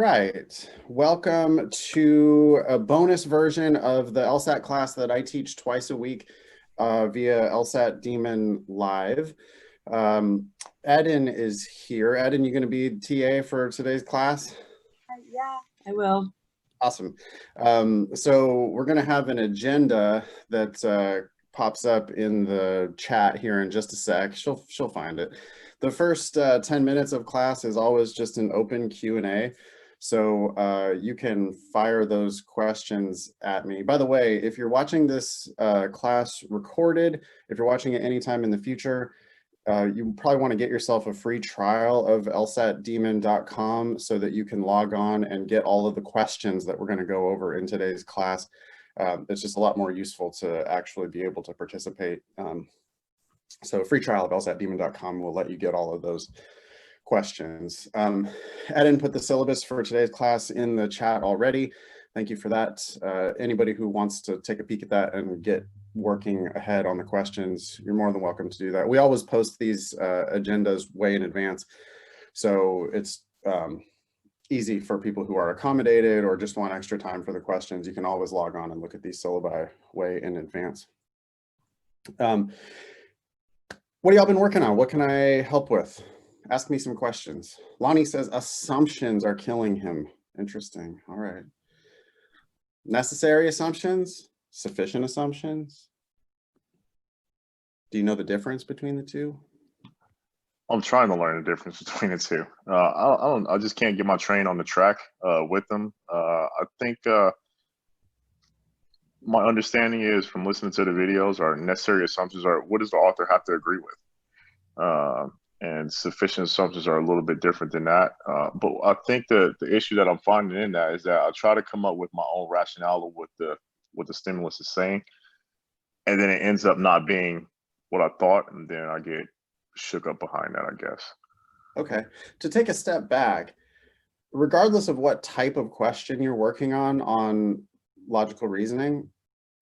right. Welcome to a bonus version of the LSAT class that I teach twice a week via LSAT Demon Live. Eden is here. Eden, you going to be TA for today's class? Yeah, I will. Awesome. So we're going to have an agenda that pops up in the chat here in just a sec. She'll find it. The first 10 minutes of class is always just an open Q&A. So you can fire those questions at me. By the way, if you're watching this class recorded, if you're watching it anytime in the future, you probably want to get yourself a free trial of lsatdemon.com so that you can log on and get all of the questions that we're going to go over in today's class. It's just a lot more useful to actually be able to participate. So a free trial of lsatdemon.com will let you get all of those questions. Eden put the syllabus for today's class in the chat already. Thank you for that. Anybody who wants to take a peek at that and get working ahead on the questions, you're more than welcome to do that. We always post these agendas way in advance, so it's easy for people who are accommodated or just want extra time for the questions. You can always log on and look at these syllabi way in advance. What have y'all been working on? What can I help with? Ask me some questions. Lonnie says assumptions are killing him. Interesting. All right. Necessary assumptions, sufficient assumptions. Do you know the difference between the two? I'm trying to learn the difference between the two. I just can't get my train on the track with them. I think my understanding is from listening to the videos are necessary assumptions are what does the author have to agree with? And sufficient assumptions are a little bit different than that. But I think the issue that I'm finding in that is that I try to come up with my own rationale of what the stimulus is saying. And then it ends up not being what I thought. And then I get shook up behind that, I guess. Okay. To take a step back, regardless of what type of question you're working on logical reasoning,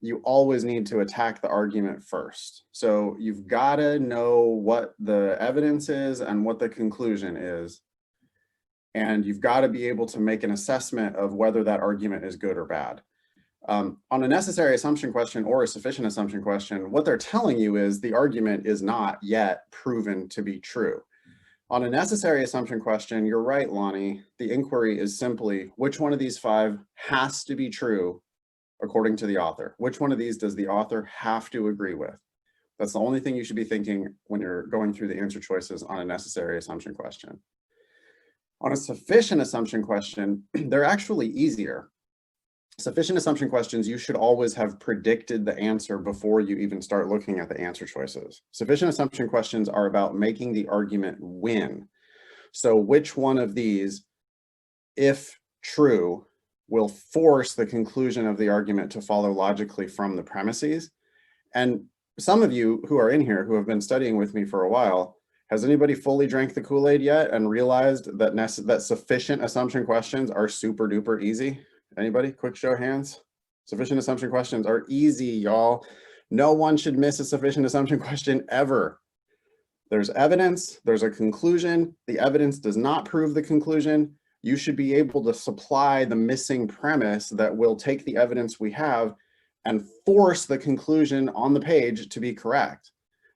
you always need to attack the argument first. So you've got to know what the evidence is and what the conclusion is. And you've got to be able to make an assessment of whether that argument is good or bad. On a necessary assumption question or a sufficient assumption question, what they're telling you is the argument is not yet proven to be true. On a necessary assumption question, you're right, Lonnie. The inquiry is simply, which one of these five has to be true according to the author? Which one of these does the author have to agree with? That's the only thing you should be thinking when you're going through the answer choices on a necessary assumption question. On a sufficient assumption question, they're actually easier. Sufficient assumption questions, you should always have predicted the answer before you even start looking at the answer choices. Sufficient assumption questions are about making the argument win. So which one of these, if true, will force the conclusion of the argument to follow logically from the premises? And some of you who are in here who have been studying with me for a while, has anybody fully drank the Kool-Aid yet and realized that sufficient assumption questions are super duper easy? Anybody? Quick show of hands. Sufficient assumption questions are easy, y'all. No one should miss a sufficient assumption question ever. There's evidence, there's a conclusion. The evidence does not prove the conclusion. You should be able to supply the missing premise that will take the evidence we have and force the conclusion on the page to be correct.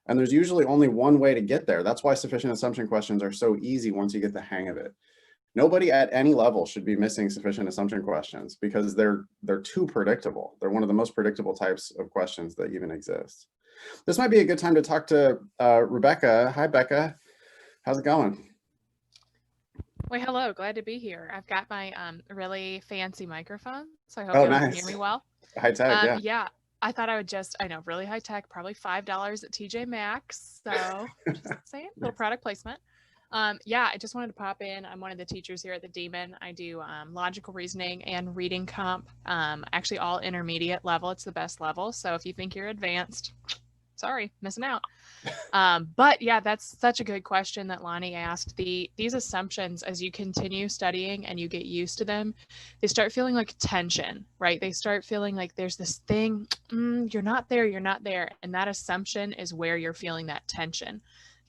And there's usually only one way to get there. That's why sufficient assumption questions are so easy once you get the hang of it. Nobody at any level should be missing sufficient assumption questions because they're too predictable. They're one of the most predictable types of questions that even exist. This might be a good time to talk to Rebecca. Hi, Becca. How's it going? Well, hello. Glad to be here. I've got my really fancy microphone, so I hope you can hear me well. High tech, yeah. Yeah, I thought I would I know, really high tech, probably $5 at TJ Maxx. So just saying, little product placement. Yeah, I just wanted to pop in. I'm one of the teachers here at the Demon. I do logical reasoning and reading comp, actually all intermediate level. It's the best level. So if you think you're advanced, sorry, missing out. But yeah, that's such a good question that Lonnie asked. These assumptions, as you continue studying and you get used to them, they start feeling like tension, right? They start feeling like there's this thing, you're not there. And that assumption is where you're feeling that tension.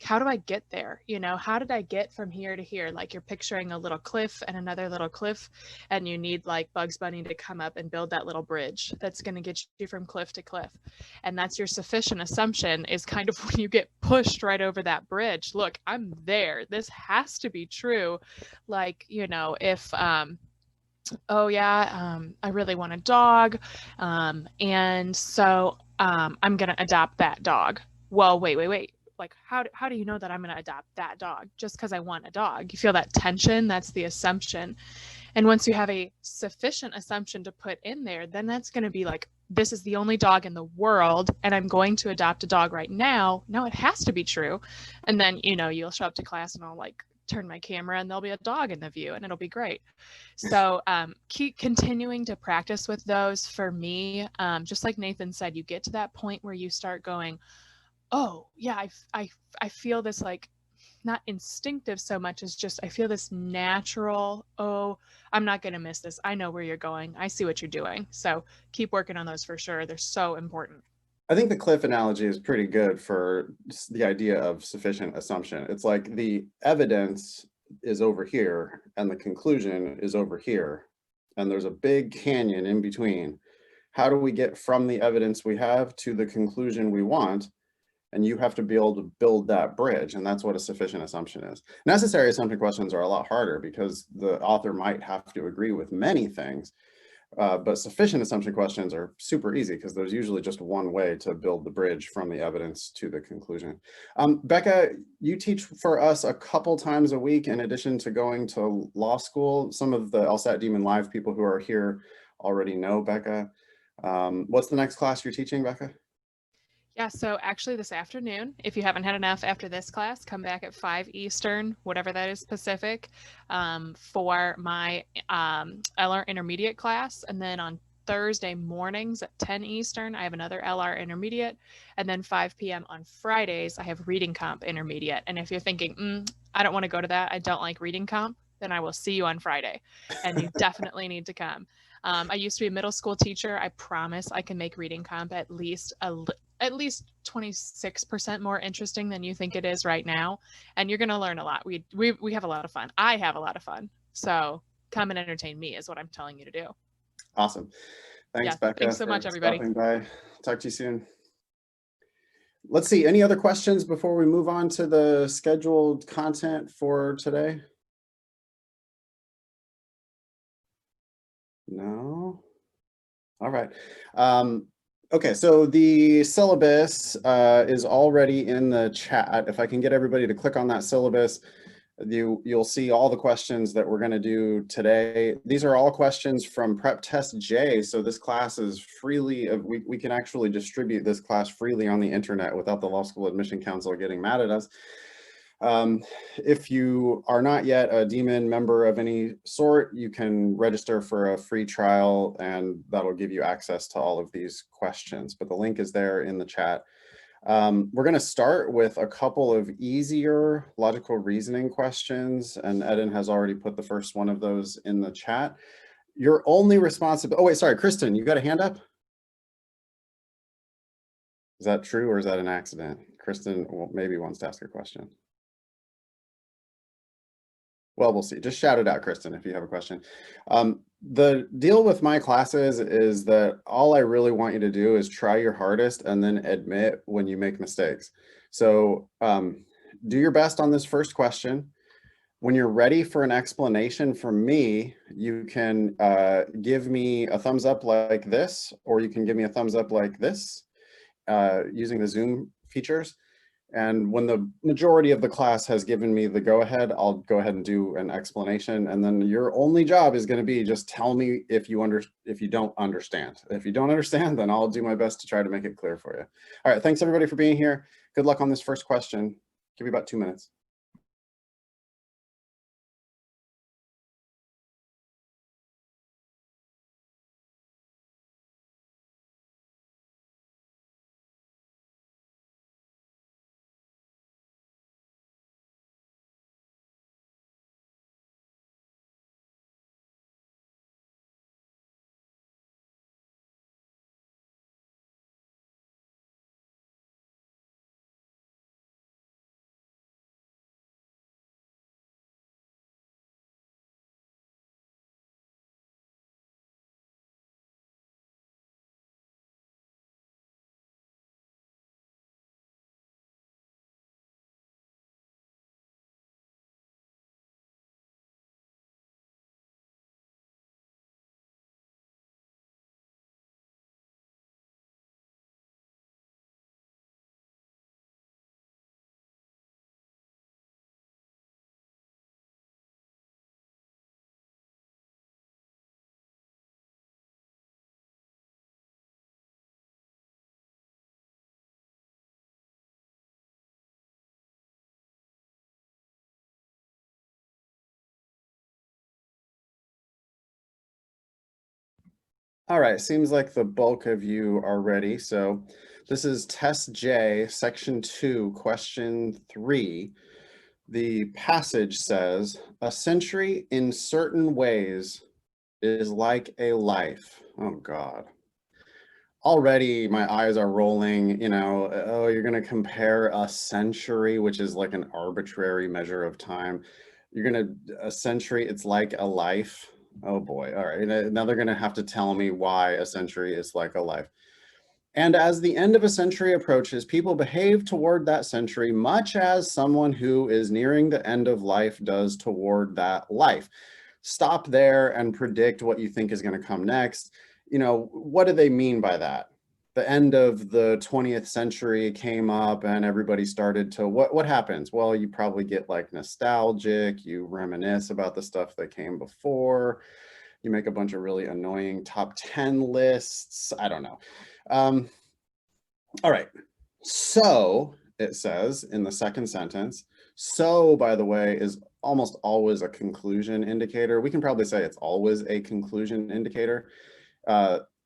how do I get there? How did I get from here to here? Like you're picturing a little cliff and another little cliff, and you need like Bugs Bunny to come up and build that little bridge that's going to get you from cliff to cliff. And that's your sufficient assumption, is kind of when you get pushed right over that bridge. Look, I'm there. This has to be true. Like, if oh yeah, I really want a dog, and so I'm gonna adopt that dog. Well, wait. Like, how do you know that I'm gonna adopt that dog just because I want a dog? You feel that tension? That's the assumption. And once you have a sufficient assumption to put in there, then that's going to be like, this is the only dog in the world, and I'm going to adopt a dog right now. Now it has to be true. And then, you'll show up to class and I'll like turn my camera and there'll be a dog in the view and it'll be great. So keep continuing to practice with those. For me, just like Nathan said, you get to that point where you start going, oh yeah, I feel this, like, not instinctive so much as just I feel this natural, oh, I'm not going to miss this. I know where you're going. I see what you're doing. So keep working on those for sure. They're so important. I think the cliff analogy is pretty good for the idea of sufficient assumption. It's like the evidence is over here and the conclusion is over here, and there's a big canyon in between. How do we get from the evidence we have to the conclusion we want? And you have to be able to build that bridge, and that's what a sufficient assumption is. Necessary assumption questions are a lot harder because the author might have to agree with many things, but sufficient assumption questions are super easy because there's usually just one way to build the bridge from the evidence to the conclusion. Becca, you teach for us a couple times a week in addition to going to law school. Some of the LSAT Demon Live people who are here already know Becca. What's the next class you're teaching, Becca? Yeah, so actually this afternoon, if you haven't had enough after this class, come back at 5 Eastern, whatever that is Pacific, for my LR intermediate class. And then on Thursday mornings at 10 Eastern, I have another LR intermediate. And then 5 p.m. on Fridays, I have reading comp intermediate. And if you're thinking, I don't want to go to that, I don't like reading comp, then I will see you on Friday. And you definitely need to come. I used to be a middle school teacher. I promise I can make reading comp at least 26% more interesting than you think it is right now. And you're going to learn a lot. We have a lot of fun. I have a lot of fun. So come and entertain me is what I'm telling you to do. Awesome. Thanks, Becca. Thanks so much, everybody. Stopping by. Talk to you soon. Let's see, any other questions before we move on to the scheduled content for today? No? All right. Okay, so the syllabus is already in the chat. If I can get everybody to click on that syllabus, you'll see all the questions that we're going to do today. These are all questions from Prep Test J, so this class is freely, we can actually distribute this class freely on the internet without the Law School Admission Council getting mad at us. If you are not yet a Demon member of any sort, you can register for a free trial and that'll give you access to all of these questions, but the link is there in the chat. We're going to start with a couple of easier logical reasoning questions, and Eden has already put the first one of those in the chat. Your only responsibility, oh wait, sorry, Kristen, you got a hand up? Is that true or is that an accident? Kristen maybe wants to ask a question. Well, we'll see. Just shout it out, Kristen, if you have a question. The deal with my classes is that all I really want you to do is try your hardest and then admit when you make mistakes. So do your best on this first question. When you're ready for an explanation from me, you can give me a thumbs up like this, or you can give me a thumbs up like this using the Zoom features. And when the majority of the class has given me the go-ahead, I'll go ahead and do an explanation. And then your only job is going to be just tell me if you don't understand. If you don't understand, then I'll do my best to try to make it clear for you. All right, thanks everybody for being here. Good luck on this first question. Give me about 2 minutes. All right, seems like the bulk of you are ready. So this is test J, section 2, question 3. The passage says, a century in certain ways is like a life. Oh God. Already my eyes are rolling, oh, you're going to compare a century, which is like an arbitrary measure of time. A century, it's like a life. Oh boy. All right. Now they're going to have to tell me why a century is like a life. And as the end of a century approaches, people behave toward that century much as someone who is nearing the end of life does toward that life. Stop there and predict what you think is going to come next. What do they mean by that? The end of the 20th century came up and everybody started to, what happens? Well, you probably get like nostalgic, you reminisce about the stuff that came before, you make a bunch of really annoying top 10 lists. I don't know. All right. So it says in the second sentence, so by the way, is almost always a conclusion indicator. We can probably say it's always a conclusion indicator.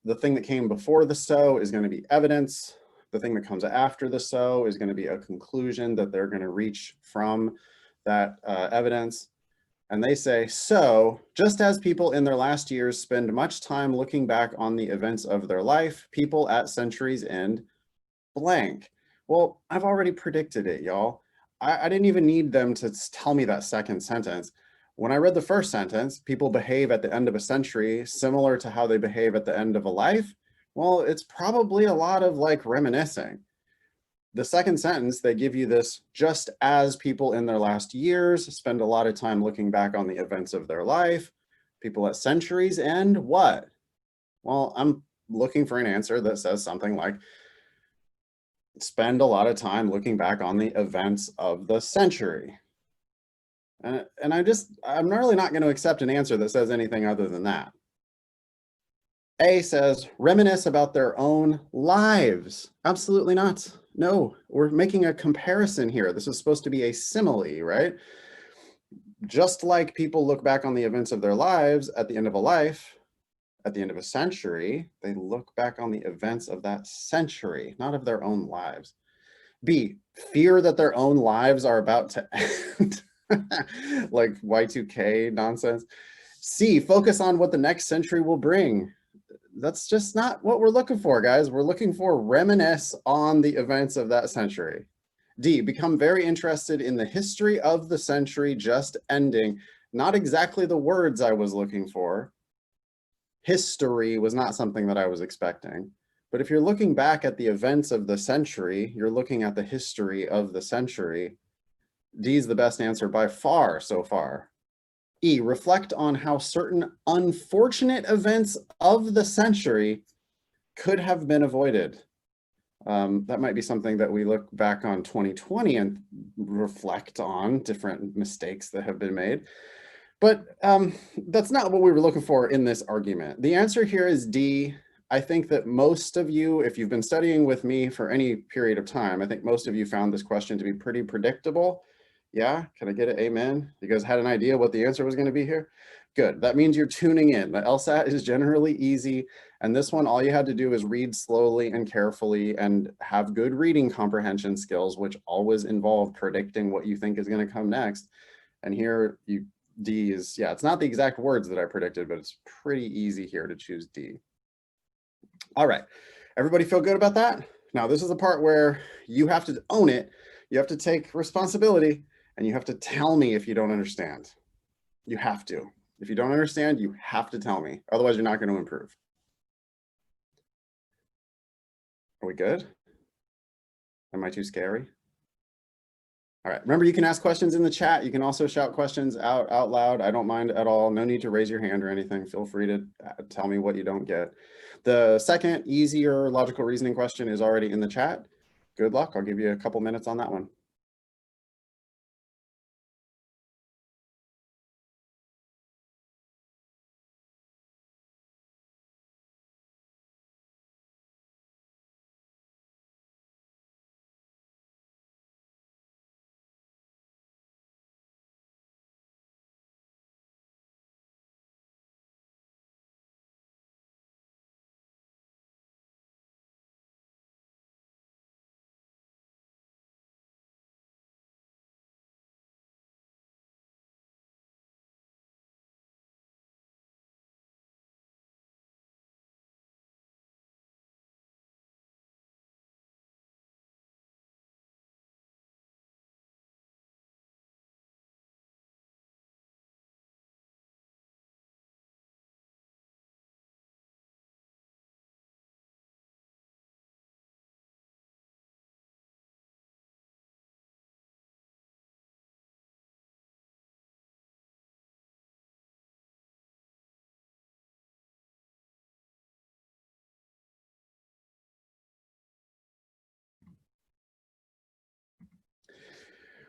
The thing that came before the so is going to be evidence. The thing that comes after the so is going to be a conclusion that they're going to reach from that evidence. And they say, so just as people in their last years spend much time looking back on the events of their life, people at century's end blank. Well, I've already predicted it, y'all. I didn't even need them to tell me that second sentence. When I read the first sentence, people behave at the end of a century similar to how they behave at the end of a life. Well, it's probably a lot of like reminiscing. The second sentence, they give you this, just as people in their last years spend a lot of time looking back on the events of their life, people at centuries end what? Well, I'm looking for an answer that says something like, spend a lot of time looking back on the events of the century. And I'm really not going to accept an answer that says anything other than that. A says, reminisce about their own lives. Absolutely not. No, we're making a comparison here. This is supposed to be a simile, right? Just like people look back on the events of their lives at the end of a life, at the end of a century, they look back on the events of that century, not of their own lives. B, fear that their own lives are about to end. Like Y2K nonsense. C, focus on what the next century will bring. That's just not what we're looking for, guys. We're looking for reminisce on the events of that century. D, become very interested in the history of the century just ending. Not exactly the words I was looking for. History was not something that I was expecting. But if you're looking back at the events of the century, you're looking at the history of the century. D is the best answer by far so far. E, reflect on how certain unfortunate events of the century could have been avoided. That might be something that we look back on 2020 and reflect on different mistakes that have been made. But that's not what we were looking for in this argument. The answer here is D. I think that most of you, if you've been studying with me for any period of time, I think most of you found this question to be pretty predictable. Yeah, can I get an amen? You guys had an idea what the answer was going to be here? Good, that means you're tuning in. The LSAT is generally easy, and this one, all you had to do is read slowly and carefully and have good reading comprehension skills, which always involve predicting what you think is going to come next. And here, D is, yeah, it's not the exact words that I predicted, but it's pretty easy here to choose D. All right, everybody feel good about that? Now, this is the part where you have to own it. You have to take responsibility. And you have to tell me if you don't understand. You have to. If you don't understand, you have to tell me. Otherwise, you're not going to improve. Are we good? Am I too scary? All right. Remember, you can ask questions in the chat. You can also shout questions out loud. I don't mind at all. No need to raise your hand or anything. Feel free to tell me what you don't get. The second easier logical reasoning question is already in the chat. Good luck. I'll give you a couple minutes on that one.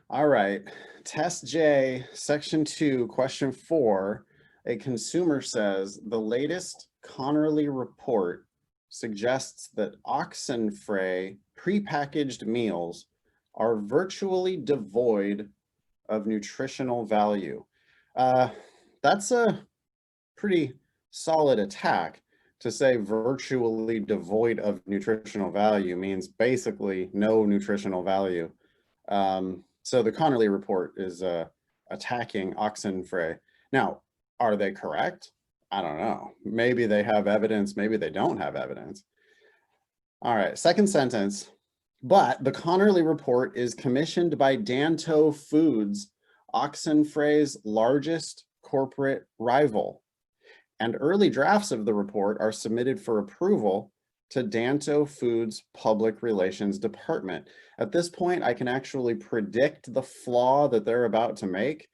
All right, test J, section 2, question 4. A consumer says the latest Connerly report suggests that Oxenfree prepackaged meals are virtually devoid of nutritional value. That's a pretty solid attack. To say virtually devoid of nutritional value means basically no nutritional value. So the Connerly report is attacking Oxenfree. Now, are they correct? I don't know. Maybe they have evidence, maybe they don't have evidence. All right, second sentence. But the Connerly report is commissioned by Danto Foods, Oxenfree's largest corporate rival. And early drafts of the report are submitted for approval to Danto Foods Public Relations Department. At this point, I can actually predict the flaw that they're about to make.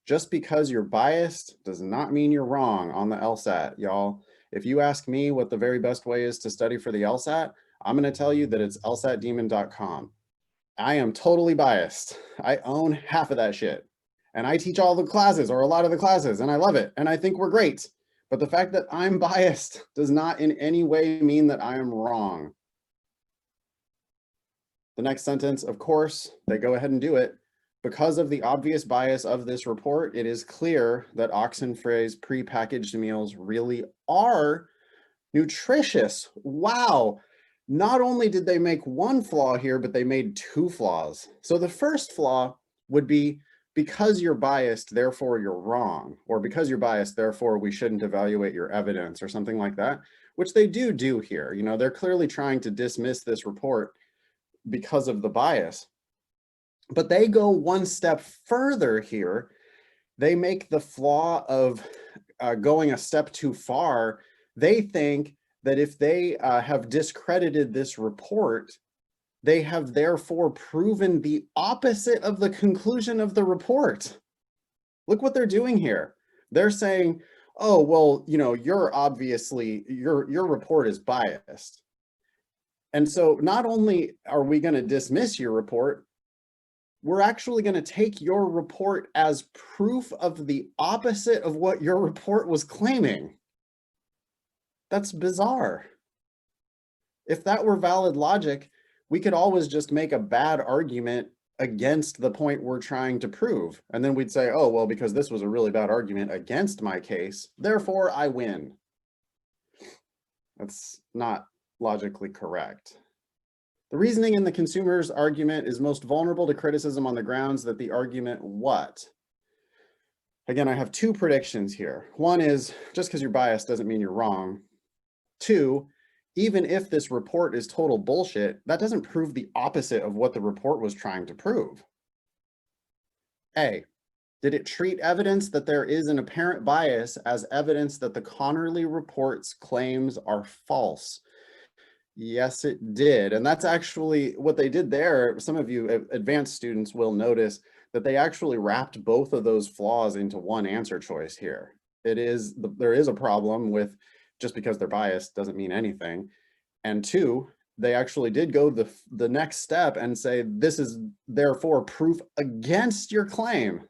Just because you're biased does not mean you're wrong on the LSAT, y'all. If you ask me what the very best way is to study for the LSAT, I'm going to tell you that it's lsatdemon.com. I am totally biased. I own half of that shit. And I teach all the classes or a lot of the classes, and I love it. And I think we're great. But the fact that I'm biased does not in any way mean that I am wrong. The next sentence, of course, they go ahead and do it. Because of the obvious bias of this report, it is clear that Oxenfree's prepackaged meals really are nutritious. Wow. Not only did they make one flaw here, but they made two flaws. So the first flaw would be, because you're biased, therefore you're wrong, or because you're biased, therefore we shouldn't evaluate your evidence or something like that, which they do here. You know, they're clearly trying to dismiss this report because of the bias. But they go one step further here. They make the flaw of going a step too far. They think that if they have discredited this report, they have therefore proven the opposite of the conclusion of the report. Look what they're doing here. They're saying, oh, well, you know, you're obviously, your report is biased. And so not only are we going to dismiss your report, we're actually going to take your report as proof of the opposite of what your report was claiming. That's bizarre. If that were valid logic, we could always just make a bad argument against the point we're trying to prove. And then we'd say, oh, well, because this was a really bad argument against my case, therefore I win. That's not logically correct. The reasoning in the consumer's argument is most vulnerable to criticism on the grounds that the argument what? Again, I have two predictions here. One is, just because you're biased doesn't mean you're wrong. Two, even if this report is total bullshit, that doesn't prove the opposite of what the report was trying to prove. A, did it treat evidence that there is an apparent bias as evidence that the Connerly report's claims are false? Yes, it did. And that's actually what they did there. Some of you advanced students will notice that they actually wrapped both of those flaws into one answer choice here. There is a problem with just because they're biased doesn't mean anything. And two, they actually did go the next step and say, this is therefore proof against your claim.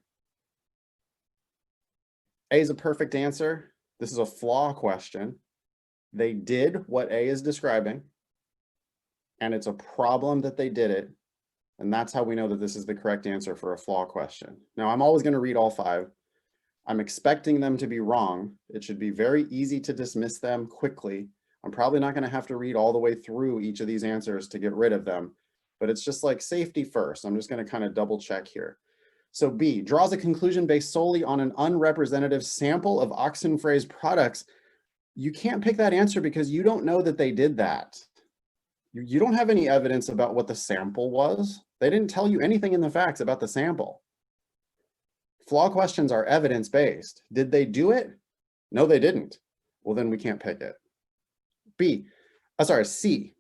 A is a perfect answer. This is a flaw question. They did what A is describing, and it's a problem that they did it. And that's how we know that this is the correct answer for a flaw question. Now, I'm always going to read all five. I'm expecting them to be wrong. It should be very easy to dismiss them quickly. I'm probably not going to have to read all the way through each of these answers to get rid of them, but it's just like safety first. I'm just going to kind of double check here. So B, draws a conclusion based solely on an unrepresentative sample of Oxenfree's products. You can't pick that answer because you don't know that they did that. You don't have any evidence about what the sample was. They didn't tell you anything in the facts about the sample. Flaw questions are evidence-based. Did they do it? No, they didn't. Well, then we can't pick it. C,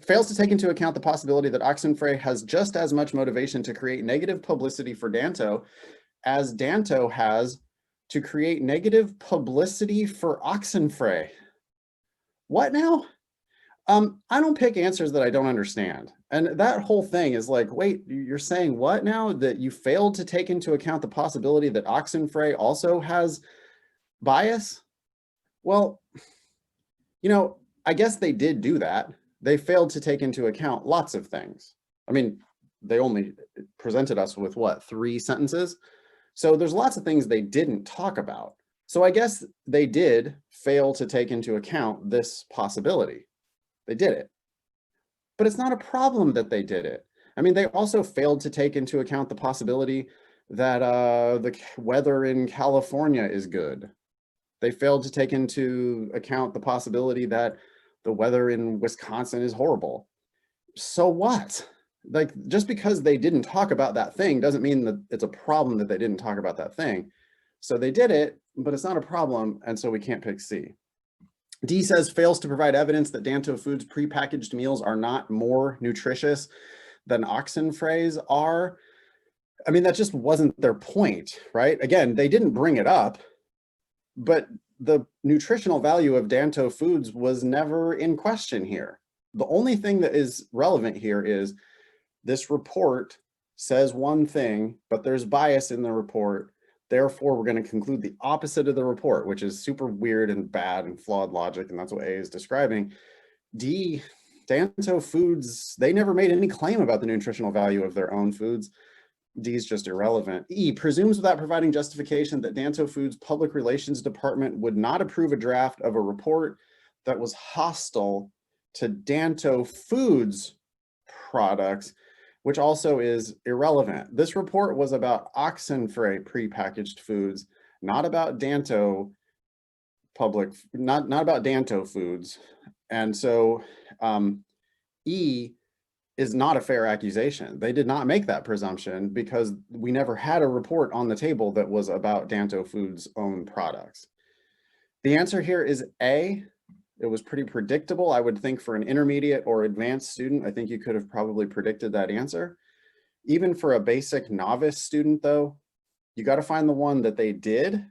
fails to take into account the possibility that Oxenfree has just as much motivation to create negative publicity for Danto as Danto has to create negative publicity for Oxenfree. What now? I don't pick answers that I don't understand. And that whole thing is like, wait, you're saying what now? That you failed to take into account the possibility that Oxenfree also has bias? Well, you know, I guess they did do that. They failed to take into account lots of things. I mean, they only presented us with what, 3 sentences? So there's lots of things they didn't talk about. So I guess they did fail to take into account this possibility. They did it. But it's not a problem that they did it. I mean, they also failed to take into account the possibility that the weather in California is good. They failed to take into account the possibility that the weather in Wisconsin is horrible. So what? Like, just because they didn't talk about that thing doesn't mean that it's a problem that they didn't talk about that thing. So they did it, but it's not a problem, and so we can't pick C. D says fails to provide evidence that Danto Foods prepackaged meals are not more nutritious than Oxenfree's are. I mean, that just wasn't their point, right? Again, they didn't bring it up, but the nutritional value of Danto Foods was never in question here. The only thing that is relevant here is this report says one thing, but there's bias in the report. Therefore, we're going to conclude the opposite of the report, which is super weird and bad and flawed logic, and that's what A is describing. D, Danto Foods, they never made any claim about the nutritional value of their own foods. D is just irrelevant. E, presumes without providing justification that Danto Foods' public relations department would not approve a draft of a report that was hostile to Danto Foods products, which also is irrelevant. This report was about Oxenfree prepackaged foods, not about Danto not about Danto Foods. And so E is not a fair accusation. They did not make that presumption because we never had a report on the table that was about Danto Foods' own products. The answer here is A. It was pretty predictable. I would think for an intermediate or advanced student, I think you could have probably predicted that answer. Even for a basic novice student though, you got to find the one that they did,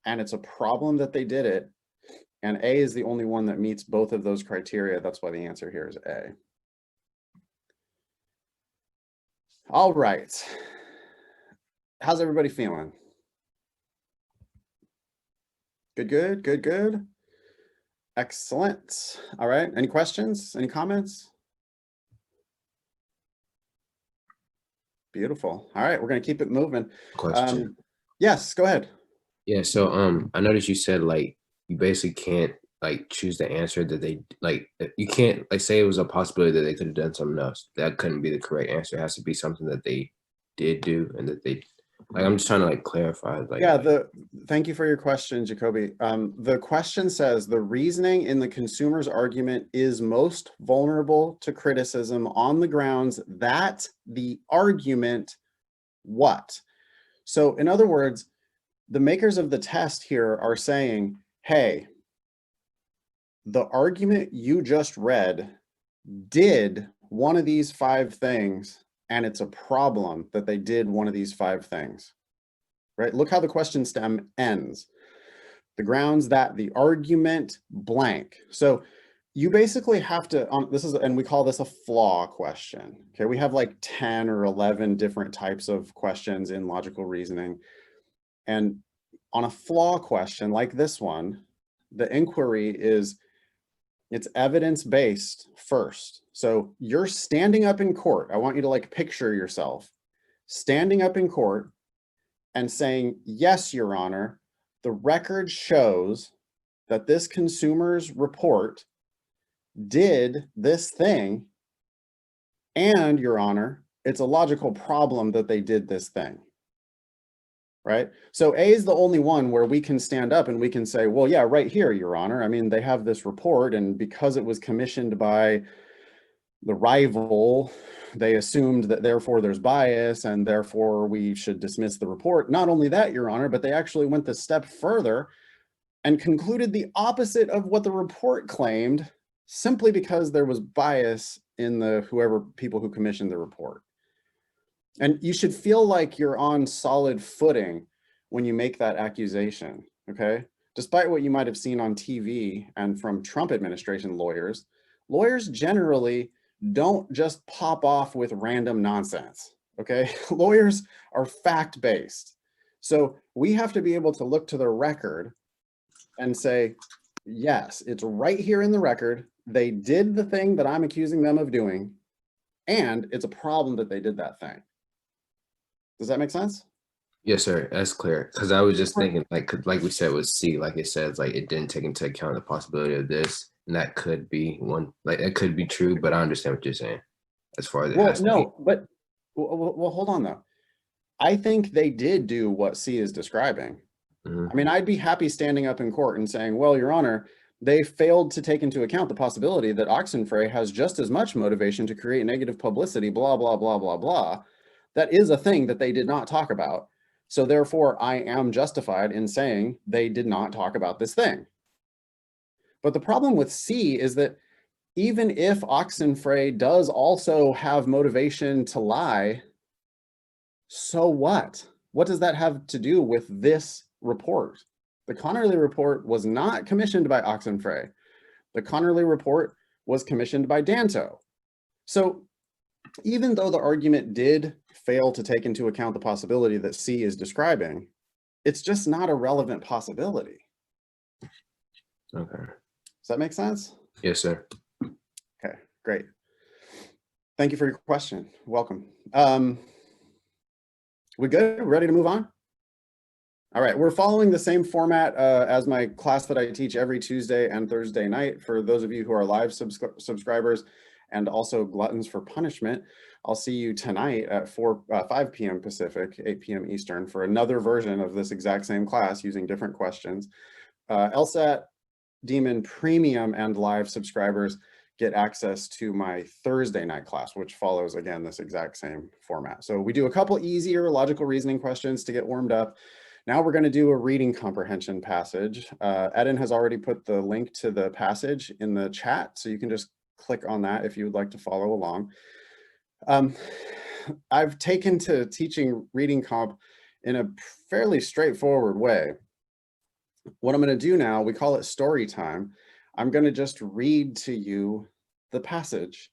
and it's a problem that they did it. And A is the only one that meets both of those criteria. That's why the answer here is A. All right. How's everybody feeling? Good. Excellent. All right. Any questions? Any comments? Beautiful. All right. We're going to keep it moving. Question. Yes, go ahead. Yeah, so I noticed you said like you basically can't like choose the answer that they like. You can't like say it was a possibility that they could have done something else. That couldn't be the correct answer. It has to be something that they did do and that they like. I'm just trying to like clarify. Like, Yeah, thank you for your question, Jacoby. The question says the reasoning in the consumer's argument is most vulnerable to criticism on the grounds that the argument what? So in other words, the makers of the test here are saying, hey, the argument you just read did one of these 5 things, and it's a problem that they did one of these 5 things. Right? Look how the question stem ends. The grounds that the argument blank. So you basically have to, and we call this a flaw question. Okay, we have like 10 or 11 different types of questions in logical reasoning. And on a flaw question like this one, the inquiry is, it's evidence-based first. So you're standing up in court. I want you to like picture yourself standing up in court and saying, yes, Your Honor, the record shows that this consumer's report did this thing, and Your Honor, it's a logical problem that they did this thing, right? So A is the only one where we can stand up and we can say, well, yeah, right here, Your Honor. I mean, they have this report, and because it was commissioned by the rival, they assumed that therefore there's bias and therefore we should dismiss the report. Not only that, Your Honor, but they actually went the step further and concluded the opposite of what the report claimed simply because there was bias in the people who commissioned the report. And you should feel like you're on solid footing when you make that accusation, okay? Despite what you might have seen on TV and from Trump administration lawyers, lawyers generally don't just pop off with random nonsense, okay? Lawyers are fact-based. So we have to be able to look to the record and say, yes, it's right here in the record. They did the thing that I'm accusing them of doing, and it's a problem that they did that thing. Does that make sense? Yes, sir. That's clear. Because I was just thinking, like we said with C, like it says, like it didn't take into account the possibility of this, and that could be one, like that could be true. But I understand what you're saying, as far as it Well, has to be. no, but well, hold on though. I think they did do what C is describing. Mhm. I mean, I'd be happy standing up in court and saying, well, Your Honor, they failed to take into account the possibility that Oxenfree has just as much motivation to create negative publicity, blah, blah, blah, blah, blah. That is a thing that they did not talk about. So therefore, I am justified in saying they did not talk about this thing. But the problem with C is that even if Oxenfree does also have motivation to lie, so what? What does that have to do with this report? The Connerly report was not commissioned by Oxenfree. The Connerly report was commissioned by Danto. So even though the argument did fail to take into account the possibility that C is describing, it's just not a relevant possibility. Okay. Does that make sense? Yes, sir. Okay, great. Thank you for your question. Welcome. We good? Ready to move on? All right, we're following the same format as my class that I teach every Tuesday and Thursday night. For those of you who are live subscribers and also gluttons for punishment, I'll see you tonight at 5 p.m. Pacific, 8 p.m. Eastern for another version of this exact same class using different questions. LSAT, Demon Premium, and live subscribers get access to my Thursday night class, which follows, again, this exact same format. So we do a couple easier logical reasoning questions to get warmed up. Now we're going to do a reading comprehension passage. Eden has already put the link to the passage in the chat, so you can just click on that if you would like to follow along. I've taken to teaching reading comp in a fairly straightforward way. What I'm going to do now, we call it story time. I'm going to just read to you the passage,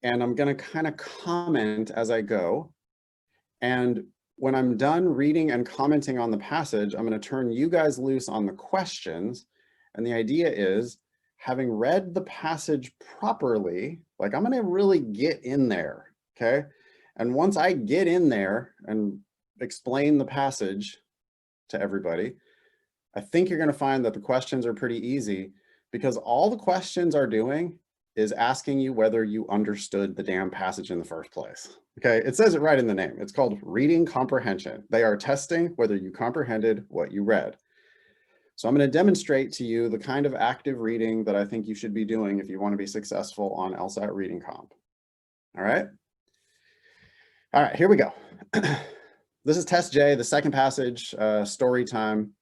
and I'm going to kind of comment as I go. And when I'm done reading and commenting on the passage, I'm going to turn you guys loose on the questions. And the idea is, having read the passage properly, like I'm going to really get in there, okay? And once I get in there and explain the passage to everybody, I think you're going to find that the questions are pretty easy, because all the questions are doing is asking you whether you understood the damn passage in the first place. Okay, it says it right in the name. It's called reading comprehension. They are testing whether you comprehended what you read. So I'm going to demonstrate to you the kind of active reading that I think you should be doing if you want to be successful on LSAT reading comp. All right. All right, here we go. This is test J, the second passage, story time.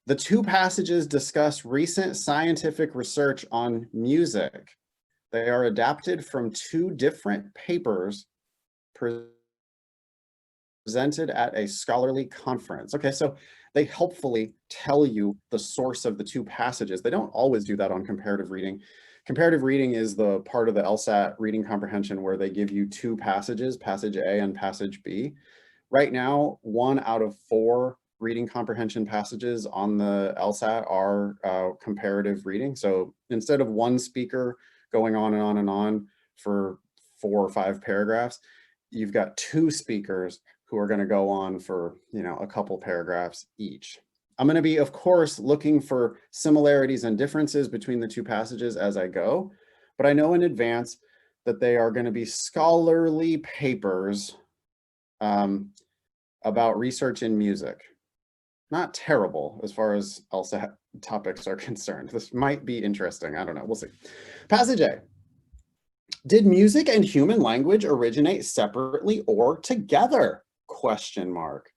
The two passages discuss recent scientific research on music. They are adapted from two different papers presented at a scholarly conference. Okay, so they helpfully tell you the source of the two passages. They don't always do that on comparative reading. Comparative reading is the part of the LSAT reading comprehension where they give you two passages, passage A and passage B. Right now, 1 out of 4 reading comprehension passages on the LSAT are comparative reading. So instead of one speaker going on and on and on for 4 or 5 paragraphs, you've got 2 speakers who are going to go on for, you know, a couple paragraphs each. I'm going to be, of course, looking for similarities and differences between the two passages as I go, but I know in advance that they are going to be scholarly papers about research in music. Not terrible as far as LSAT topics are concerned. This might be interesting. I don't know. We'll see. Passage A. Did music and human language originate separately or together? Question mark.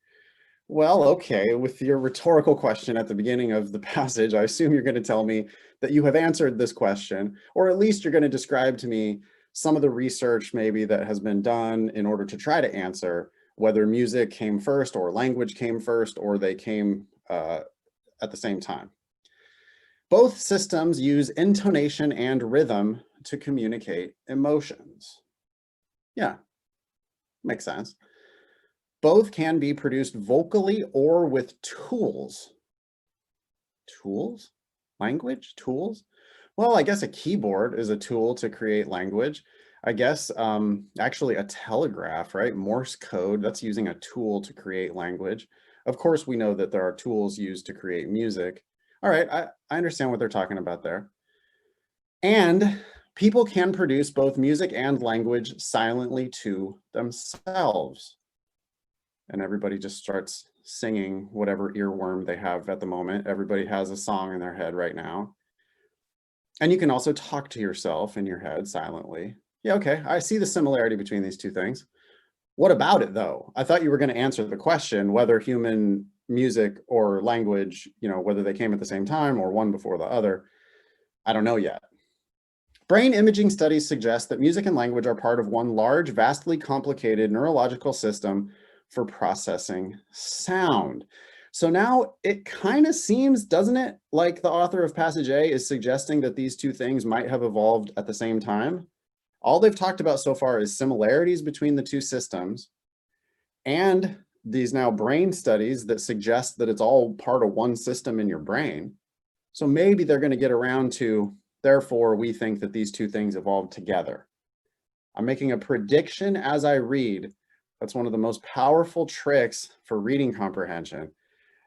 Well, okay, with your rhetorical question at the beginning of the passage, I assume you're going to tell me that you have answered this question, or at least you're going to describe to me some of the research maybe that has been done in order to try to answer whether music came first or language came first, or they came at the same time. Both systems use intonation and rhythm to communicate emotions. Yeah, makes sense. Both can be produced vocally or with tools. Tools? Language? Tools? Well, I guess a keyboard is a tool to create language. I guess actually a telegraph, right? Morse code, that's using a tool to create language. Of course, we know that there are tools used to create music. All right, I understand what they're talking about there. And people can produce both music and language silently to themselves. And everybody just starts singing whatever earworm they have at the moment. Everybody has a song in their head right now. And you can also talk to yourself in your head silently. Yeah, okay, I see the similarity between these two things. What about it though? I thought you were going to answer the question whether human music or language, whether they came at the same time or one before the other. I don't know yet. Brain imaging studies suggest that music and language are part of one large, vastly complicated neurological system for processing sound. So now it kind of seems, doesn't it, like the author of Passage A is suggesting that these two things might have evolved at the same time? All they've talked about so far is similarities between the two systems and these now brain studies that suggest that it's all part of one system in your brain. So maybe they're going to get around to, therefore, we think that these two things evolved together. I'm making a prediction as I read. That's one of the most powerful tricks for reading comprehension,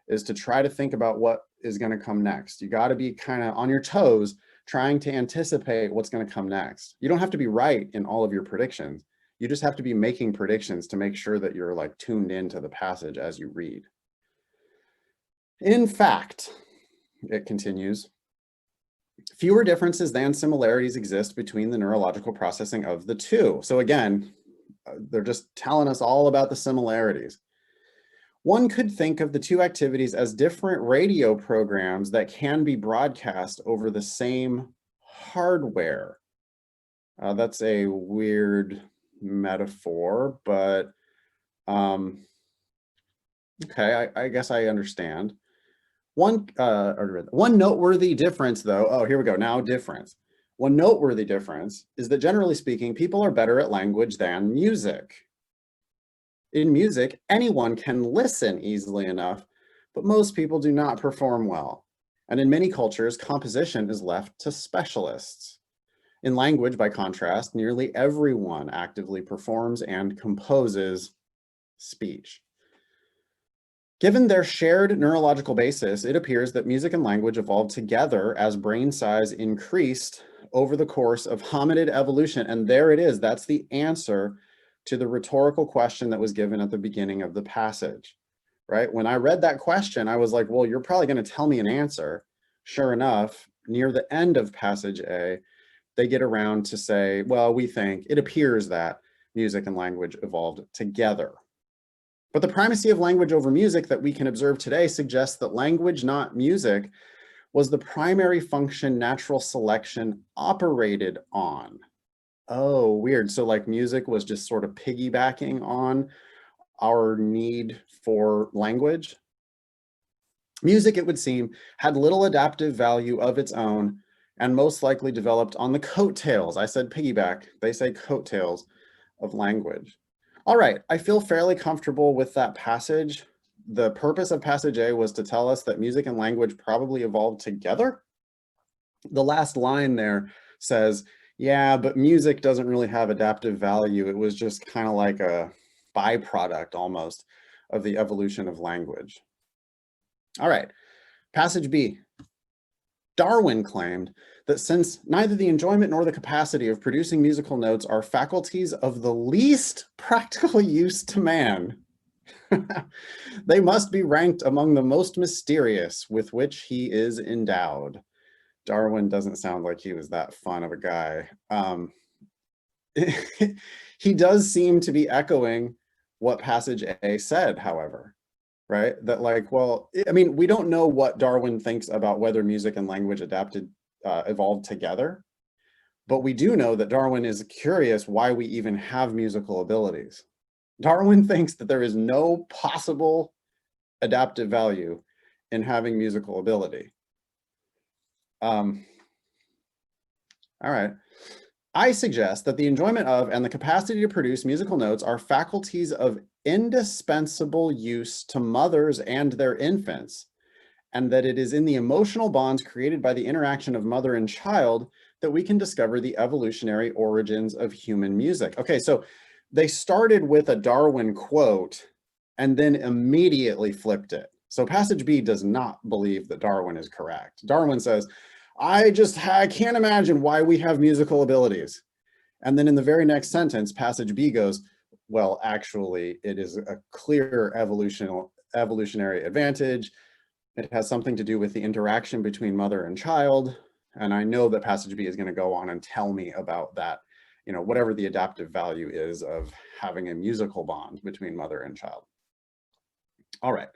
is to try to think about what is going to come next. You got to be kind of on your toes, trying to anticipate what's going to come next. You don't have to be right in all of your predictions. You just have to be making predictions to make sure that you're like tuned into the passage as you read. In fact, it continues, fewer differences than similarities exist between the neurological processing of the two. So again, they're just telling us all about the similarities. One could think of the two activities as different radio programs that can be broadcast over the same hardware. That's a weird metaphor, but okay, I guess I understand. One noteworthy difference though, oh, here we go, now difference. One noteworthy difference is that generally speaking, people are better at language than music. In music, anyone can listen easily enough, but most people do not perform well. And in many cultures, composition is left to specialists. In language, by contrast, nearly everyone actively performs and composes speech. Given their shared neurological basis, it appears that music and language evolved together as brain size increased over the course of hominid evolution. And there it is, that's the answer to the rhetorical question that was given at the beginning of the passage, right? When I read that question, I was like, well, you're probably going to tell me an answer. Sure enough, near the end of passage A, they get around to say, well, we think it appears that music and language evolved together. But the primacy of language over music that we can observe today suggests that language, not music, was the primary function natural selection operated on. Oh, weird. So like music was just sort of piggybacking on our need for language. Music, it would seem, had little adaptive value of its own and most likely developed on the coattails. I said piggyback, they say coattails of language. All right, I feel fairly comfortable with that passage. The purpose of passage A was to tell us that music and language probably evolved together. The last line there says, yeah, but music doesn't really have adaptive value. It was just kind of like a byproduct almost of the evolution of language. All right, passage B. Darwin claimed that since neither the enjoyment nor the capacity of producing musical notes are faculties of the least practical use to man, they must be ranked among the most mysterious with which he is endowed. Darwin doesn't sound like he was that fun of a guy. He does seem to be echoing what passage A said, however, right? That like, well, I mean, we don't know what Darwin thinks about whether music and language evolved together, but we do know that Darwin is curious why we even have musical abilities. Darwin thinks that there is no possible adaptive value in having musical ability. All right. I suggest that the enjoyment of and the capacity to produce musical notes are faculties of indispensable use to mothers and their infants, and that it is in the emotional bonds created by the interaction of mother and child that we can discover the evolutionary origins of human music. Okay, so they started with a Darwin quote and then immediately flipped it. So passage B does not believe that Darwin is correct. Darwin says, I can't imagine why we have musical abilities. And then in the very next sentence, passage B goes, well, actually, it is a clear evolutionary advantage. It has something to do with the interaction between mother and child. And I know that passage B is going to go on and tell me about that, you know, whatever the adaptive value is of having a musical bond between mother and child. All right.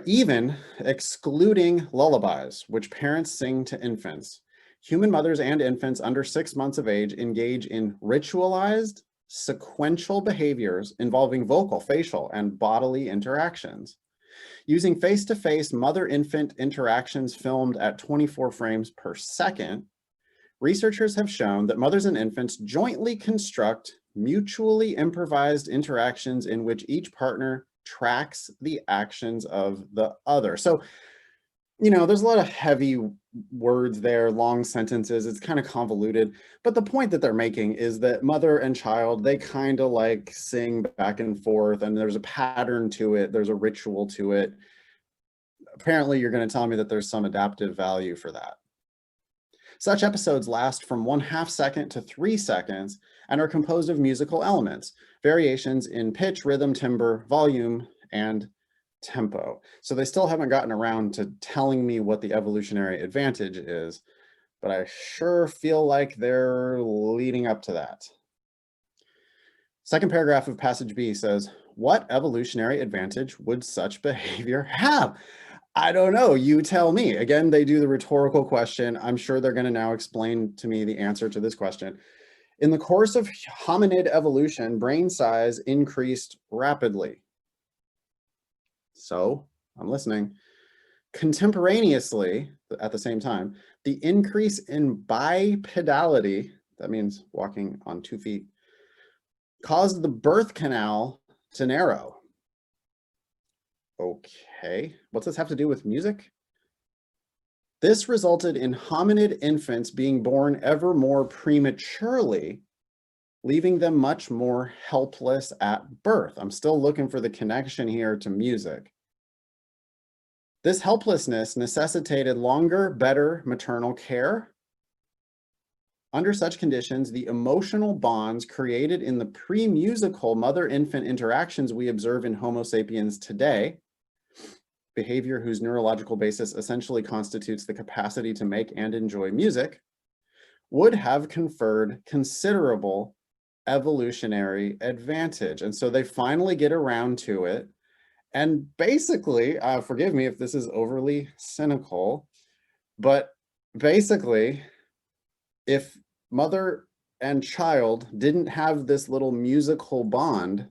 Even excluding lullabies, which parents sing to infants, human mothers and infants under 6 months of age engage in ritualized, sequential behaviors involving vocal, facial, and bodily interactions. Using face-to-face mother-infant interactions filmed at 24 frames per second, researchers have shown that mothers and infants jointly construct mutually improvised interactions in which each partner tracks the actions of the other. So, you know, there's a lot of heavy words there, long sentences, it's kind of convoluted, but the point that they're making is that mother and child, they kind of like sing back and forth, and there's a pattern to it, there's a ritual to it. Apparently, you're going to tell me that there's some adaptive value for that. Such episodes last from 1/2 second to 3 seconds and are composed of musical elements, variations in pitch, rhythm, timbre, volume, and tempo. So they still haven't gotten around to telling me what the evolutionary advantage is, but I sure feel like they're leading up to that. Second paragraph of passage B says, what evolutionary advantage would such behavior have? I don't know, you tell me. Again, they do the rhetorical question. I'm sure they're going to now explain to me the answer to this question. In the course of hominid evolution, brain size increased rapidly. So, I'm listening. Contemporaneously, at the same time, the increase in bipedality, that means walking on 2 feet, caused the birth canal to narrow. Okay, what's this have to do with music? This resulted in hominid infants being born ever more prematurely, leaving them much more helpless at birth. I'm still looking for the connection here to music. This helplessness necessitated longer, better maternal care. Under such conditions, the emotional bonds created in the pre-musical mother-infant interactions we observe in Homo sapiens today, behavior whose neurological basis essentially constitutes the capacity to make and enjoy music, would have conferred considerable evolutionary advantage. And so they finally get around to it. And basically, forgive me if this is overly cynical, but basically, if mother and child didn't have this little musical bond,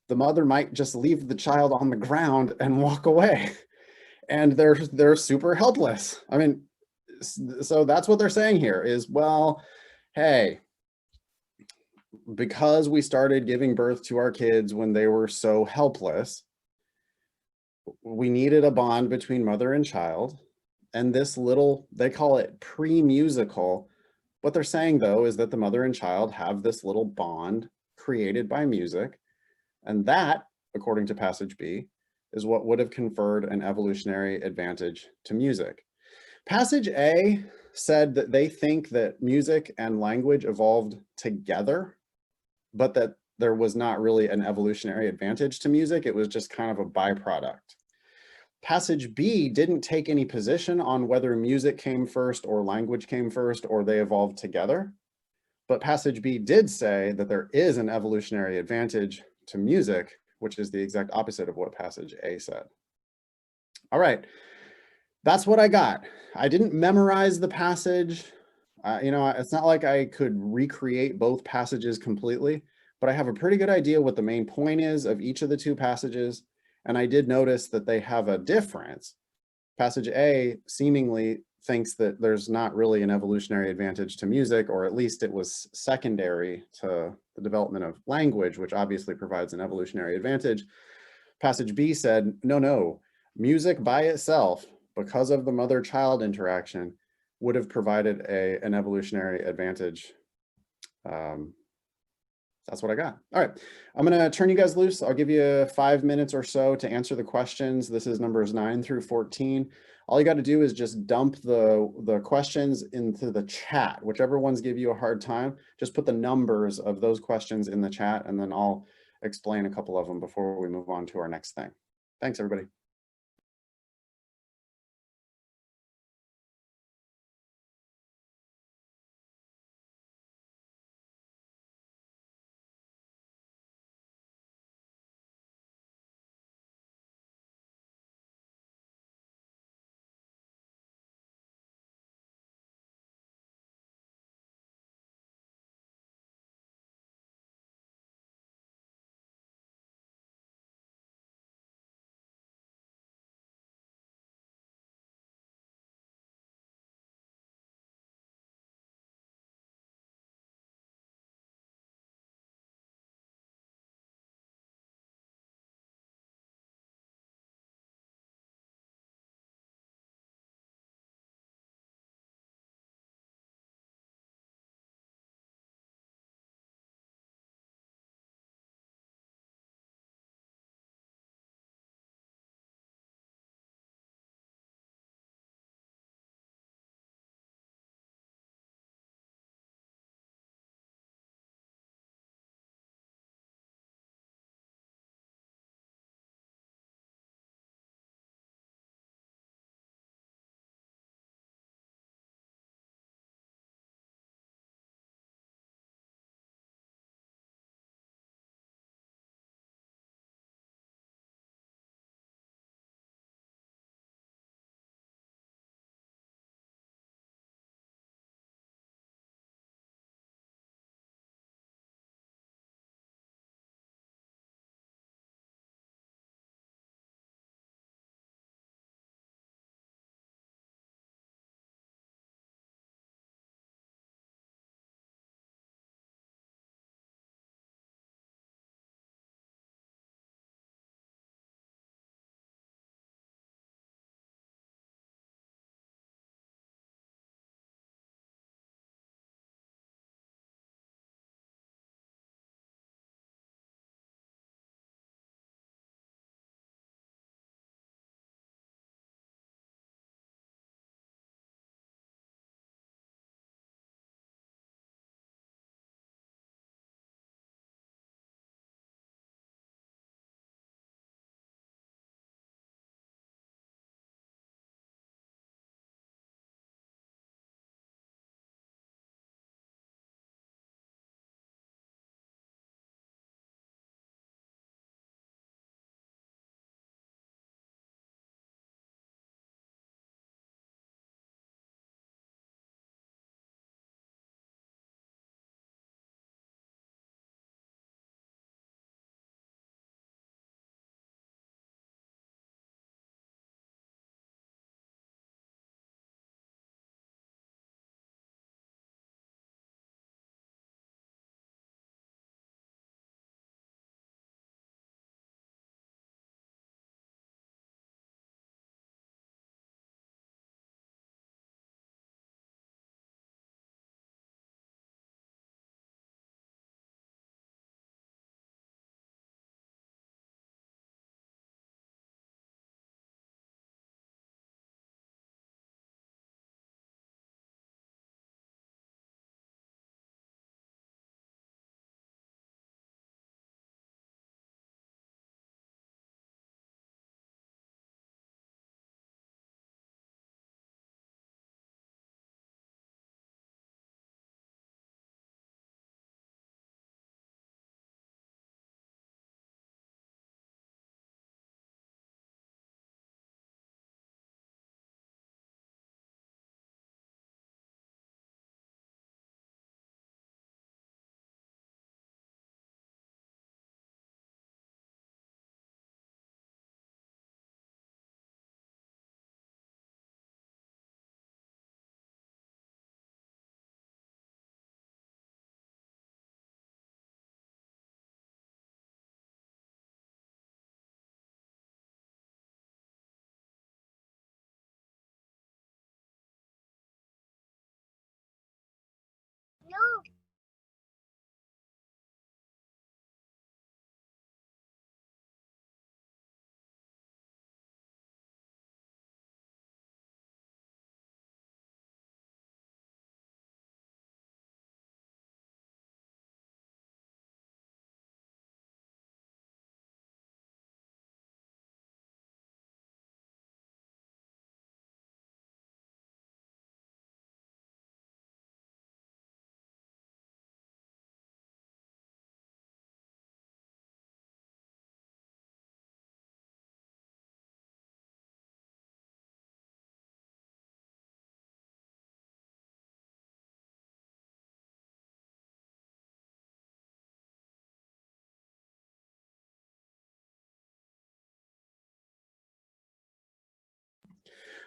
the mother might just leave the child on the ground and walk away. And they're super helpless. I mean, so that's what they're saying here is, well, hey, because we started giving birth to our kids when they were so helpless, we needed a bond between mother and child. And this little, they call it pre-musical. What they're saying, though, is that the mother and child have this little bond created by music. And that, according to passage B, is what would have conferred an evolutionary advantage to music. Passage A said that they think that music and language evolved together, but that there was not really an evolutionary advantage to music. It was just kind of a byproduct. Passage B didn't take any position on whether music came first or language came first or they evolved together. But passage B did say that there is an evolutionary advantage to music, which is the exact opposite of what passage A said. All right, that's what I got. I didn't memorize the passage. You know, it's not like I could recreate both passages completely, but I have a pretty good idea what the main point is of each of the two passages. And I did notice that they have a difference. Passage A seemingly thinks that there's not really an evolutionary advantage to music, or at least it was secondary to the development of language, which obviously provides an evolutionary advantage. Passage B said, no, music by itself, because of the mother-child interaction, would have provided an evolutionary advantage. That's what I got. All right, I'm gonna turn you guys loose. I'll give you 5 minutes or so to answer the questions. This is numbers 9 through 14. All you got to do is just dump the questions into the chat. Whichever ones give you a hard time, just put the numbers of those questions in the chat, and then I'll explain a couple of them before we move on to our next thing. Thanks, everybody.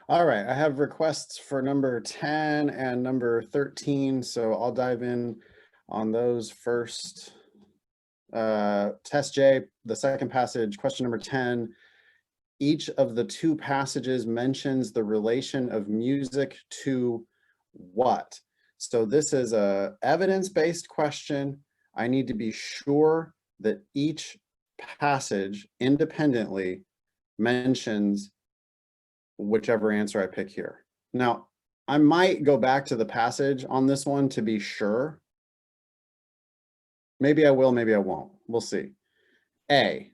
All right, I have requests for number 10 and number 13, so I'll dive in on those first. Test J, the second passage, question number 10. Each of the two passages mentions the relation of music to what? So this is a evidence-based question. I need to be sure that each passage independently mentions whichever answer I pick here. Now, I might go back to the passage on this one to be sure. Maybe I will, maybe I won't. We'll see. A,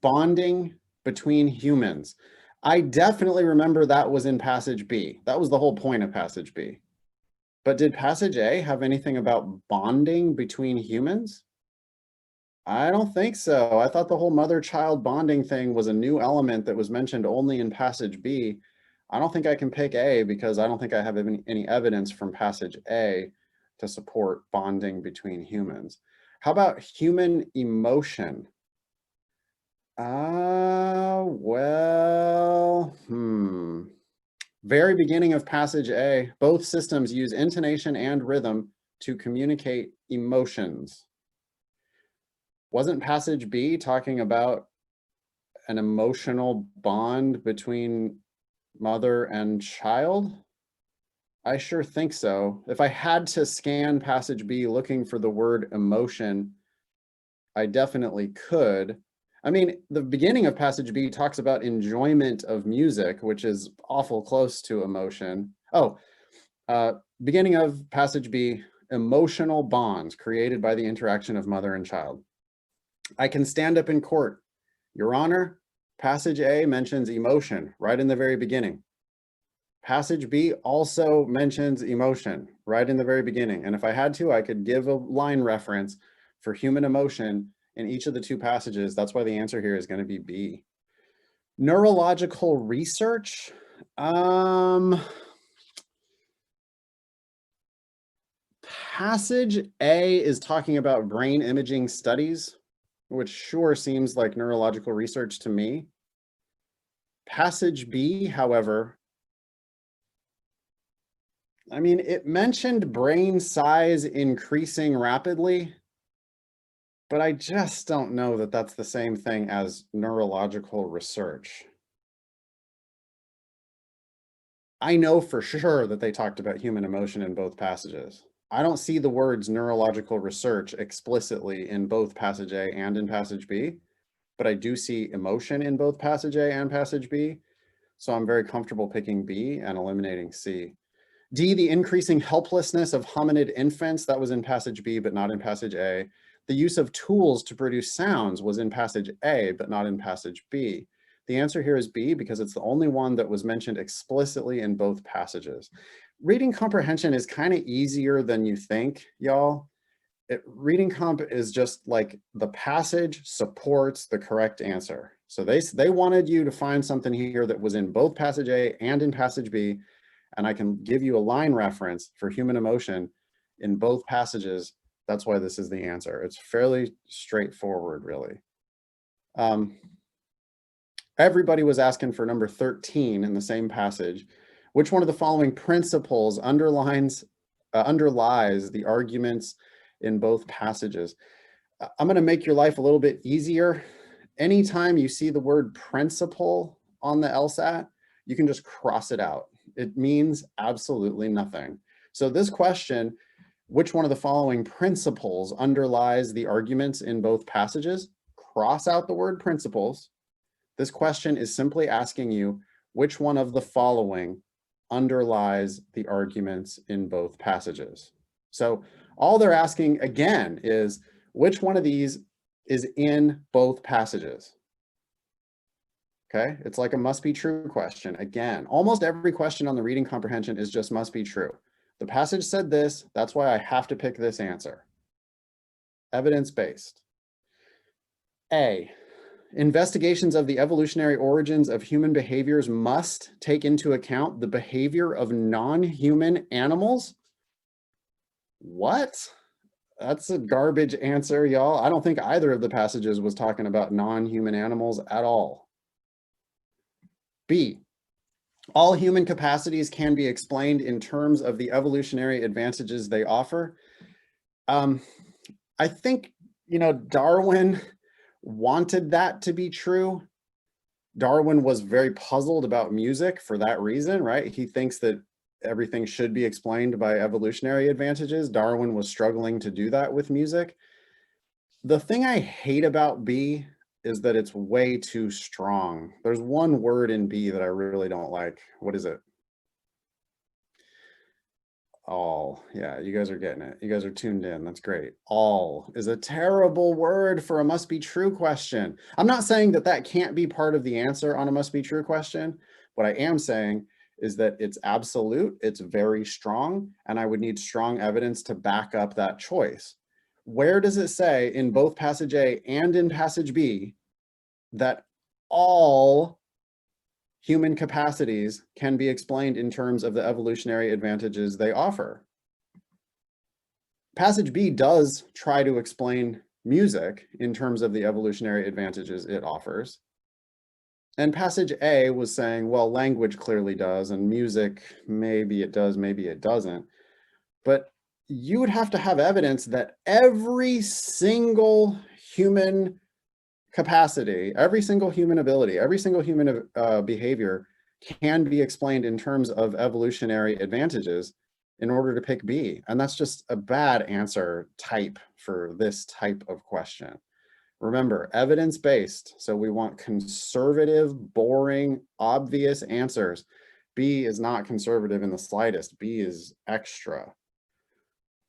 bonding between humans. I definitely remember that was in passage B. That was the whole point of passage B. But did passage A have anything about bonding between humans? I don't think so. I thought the whole mother-child bonding thing was a new element that was mentioned only in passage B. I don't think I can pick A because I don't think I have any evidence from passage A to support bonding between humans. How about human emotion? Very beginning of passage A, both systems use intonation and rhythm to communicate emotions. Wasn't passage B talking about an emotional bond between mother and child? I sure think so. If I had to scan passage B looking for the word emotion, I definitely could. I mean, the beginning of passage B talks about enjoyment of music, which is awful close to emotion. Beginning of passage B, emotional bonds created by the interaction of mother and child. I can stand up in court. Your Honor, passage A mentions emotion right in the very beginning. Passage B also mentions emotion right in the very beginning. And if I had to, I could give a line reference for human emotion in each of the two passages. That's why the answer here is going to be B. Neurological research. Passage A is talking about brain imaging studies, which sure seems like neurological research to me. Passage B, however, I mean, it mentioned brain size increasing rapidly, but I just don't know that that's the same thing as neurological research. I know for sure that they talked about human emotion in both passages. I don't see the words neurological research explicitly in both passage A and in passage B, but I do see emotion in both passage A and passage B. So I'm very comfortable picking B and eliminating C. D, the increasing helplessness of hominid infants, that was in passage B, but not in passage A. The use of tools to produce sounds was in passage A, but not in passage B. The answer here is B because it's the only one that was mentioned explicitly in both passages. Reading comprehension is kind of easier than you think, y'all. Reading comp is just like the passage supports the correct answer. So they wanted you to find something here that was in both passage A and in passage B, and I can give you a line reference for human emotion in both passages. That's why this is the answer. It's fairly straightforward, really. Everybody was asking for number 13 in the same passage. Which one of the following principles underlies the arguments in both passages? I'm going to make your life a little bit easier. Anytime you see the word principle on the LSAT, you can just cross it out. It means absolutely nothing. So this question, which one of the following principles underlies the arguments in both passages? Cross out the word principles. This question is simply asking you which one of the following underlies the arguments in both passages. So all they're asking again is which one of these is in both passages. Okay, it's like a must be true question. Again, almost every question on the reading comprehension is just must be true. The passage said this, that's why I have to pick this answer. Evidence-based. A, investigations of the evolutionary origins of human behaviors must take into account the behavior of non-human animals. What? That's a garbage answer, y'all. I don't think either of the passages was talking about non-human animals at all. B, All human capacities can be explained in terms of the evolutionary advantages they offer. I think, Darwin wanted that to be true. Darwin was very puzzled about music for that reason, right? He thinks that everything should be explained by evolutionary advantages. Darwin was struggling to do that with music. The thing I hate about B is that it's way too strong. There's one word in B that I really don't like. What is it? All. Yeah, you guys are getting it. You guys are tuned in. That's great. All is a terrible word for a must be true question. I'm not saying that that can't be part of the answer on a must be true question. What I am saying is that it's absolute, it's very strong, and I would need strong evidence to back up that choice. Where does it say in both passage A and in passage B that all human capacities can be explained in terms of the evolutionary advantages they offer? Passage B does try to explain music in terms of the evolutionary advantages it offers. And passage A was saying, well, language clearly does, and music, maybe it does, maybe it doesn't. But you would have to have evidence that every single human capacity, every single human ability, every single human behavior can be explained in terms of evolutionary advantages in order to pick B. And that's just a bad answer type for this type of question. Remember, evidence-based, so we want conservative, boring, obvious answers. B is not conservative in the slightest. B is extra.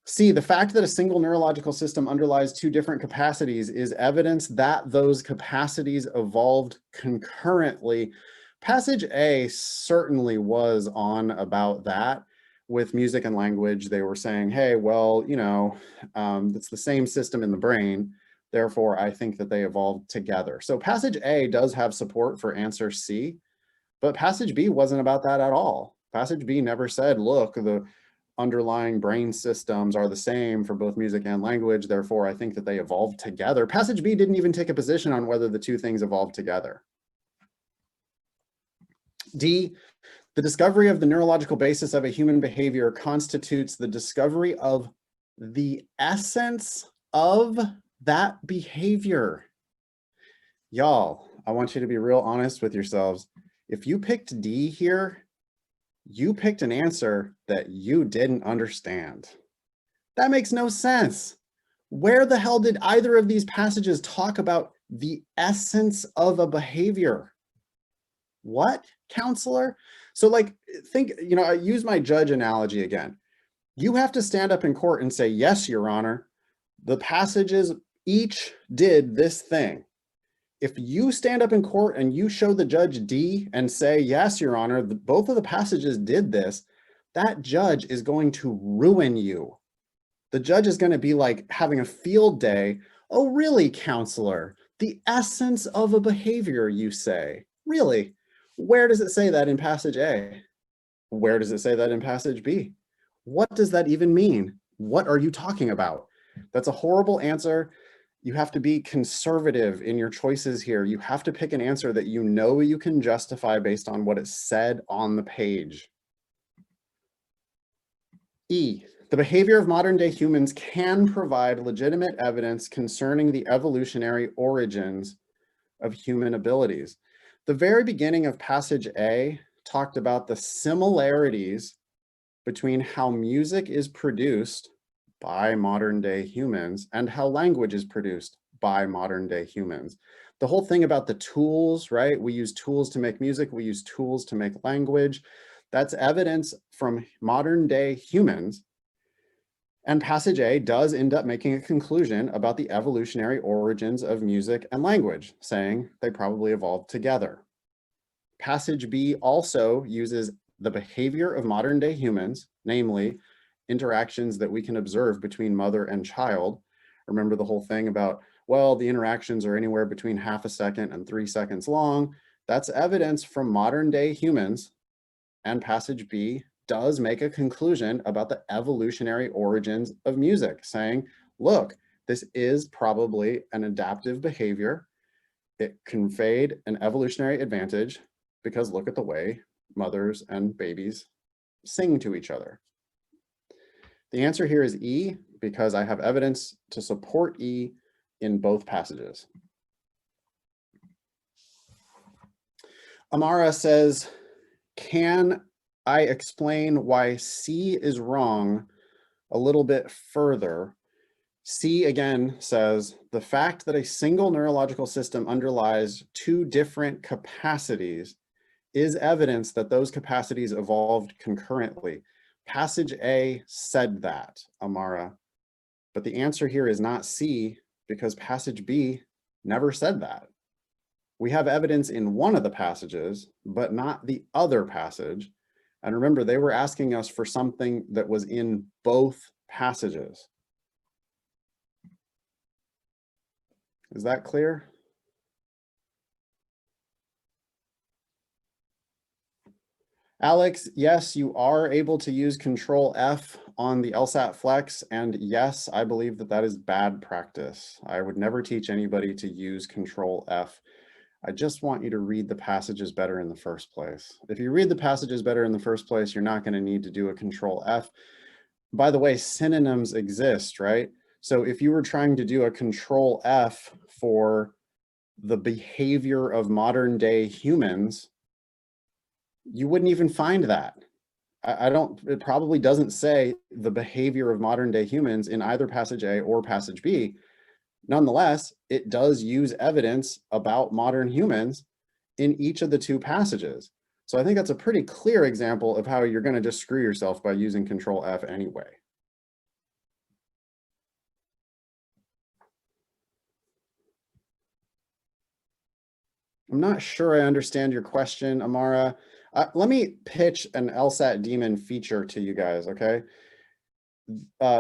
C, the fact that a single neurological system underlies two different capacities is evidence that those capacities evolved concurrently. Passage A certainly was on about that. With music and language, they were saying, hey, well, it's the same system in the brain. Therefore, I think that they evolved together. So passage A does have support for answer C, but passage B wasn't about that at all. Passage B never said, look, the underlying brain systems are the same for both music and language. Therefore, I think that they evolved together. Passage B didn't even take a position on whether the two things evolved together. D, the discovery of the neurological basis of a human behavior constitutes the discovery of the essence of that behavior. Y'all, I want you to be real honest with yourselves. If you picked D here, you picked an answer that you didn't understand. That makes no sense. Where the hell did either of these passages talk about the essence of a behavior? What, counselor? So think, I use my judge analogy again. You have to stand up in court and say, yes, Your Honor, the passages each did this thing. If you stand up in court and you show the judge D and say, yes, Your Honor, both of the passages did this, that judge is going to ruin you. The judge is going to be like having a field day. Oh, really, counselor? The essence of a behavior, you say? Really? Where does it say that in passage A? Where does it say that in passage B? What does that even mean? What are you talking about? That's a horrible answer. You have to be conservative in your choices here. You have to pick an answer that you know you can justify based on what is said on the page. E, the behavior of modern day humans can provide legitimate evidence concerning the evolutionary origins of human abilities. The very beginning of passage A talked about the similarities between how music is produced by modern day humans and how language is produced by modern day humans. The whole thing about the tools, right? We use tools to make music, we use tools to make language. That's evidence from modern day humans. And passage A does end up making a conclusion about the evolutionary origins of music and language, saying they probably evolved together. Passage B also uses the behavior of modern day humans, namely interactions that we can observe between mother and child. Remember the whole thing about, well, the interactions are anywhere between half a second and 3 seconds long. That's evidence from modern day humans. And passage B does make a conclusion about the evolutionary origins of music, saying, look, this is probably an adaptive behavior. It conveyed an evolutionary advantage because look at the way mothers and babies sing to each other? The answer here is E, because I have evidence to support E in both passages. Amara says, can I explain why C is wrong a little bit further? C again says, the fact that a single neurological system underlies two different capacities is evidence that those capacities evolved concurrently. Passage A said that, Amara, but the answer here is not C, because passage B never said that. We have evidence in one of the passages, but not the other passage. And remember, they were asking us for something that was in both passages. Is that clear? Alex, yes, you are able to use Control F on the LSAT Flex, and yes, I believe that that is bad practice. I would never teach anybody to use Control F. I just want you to read the passages better in the first place. If you read the passages better in the first place, you're not going to need to do a Control F. By the way, synonyms exist, right? So if you were trying to do a Control F for the behavior of modern day humans, you wouldn't even find that. It probably doesn't say the behavior of modern day humans in either passage A or passage B. Nonetheless, it does use evidence about modern humans in each of the two passages. So I think that's a pretty clear example of how you're going to just screw yourself by using Control F anyway. I'm not sure I understand your question, Amara. Let me pitch an LSAT Demon feature to you guys, okay?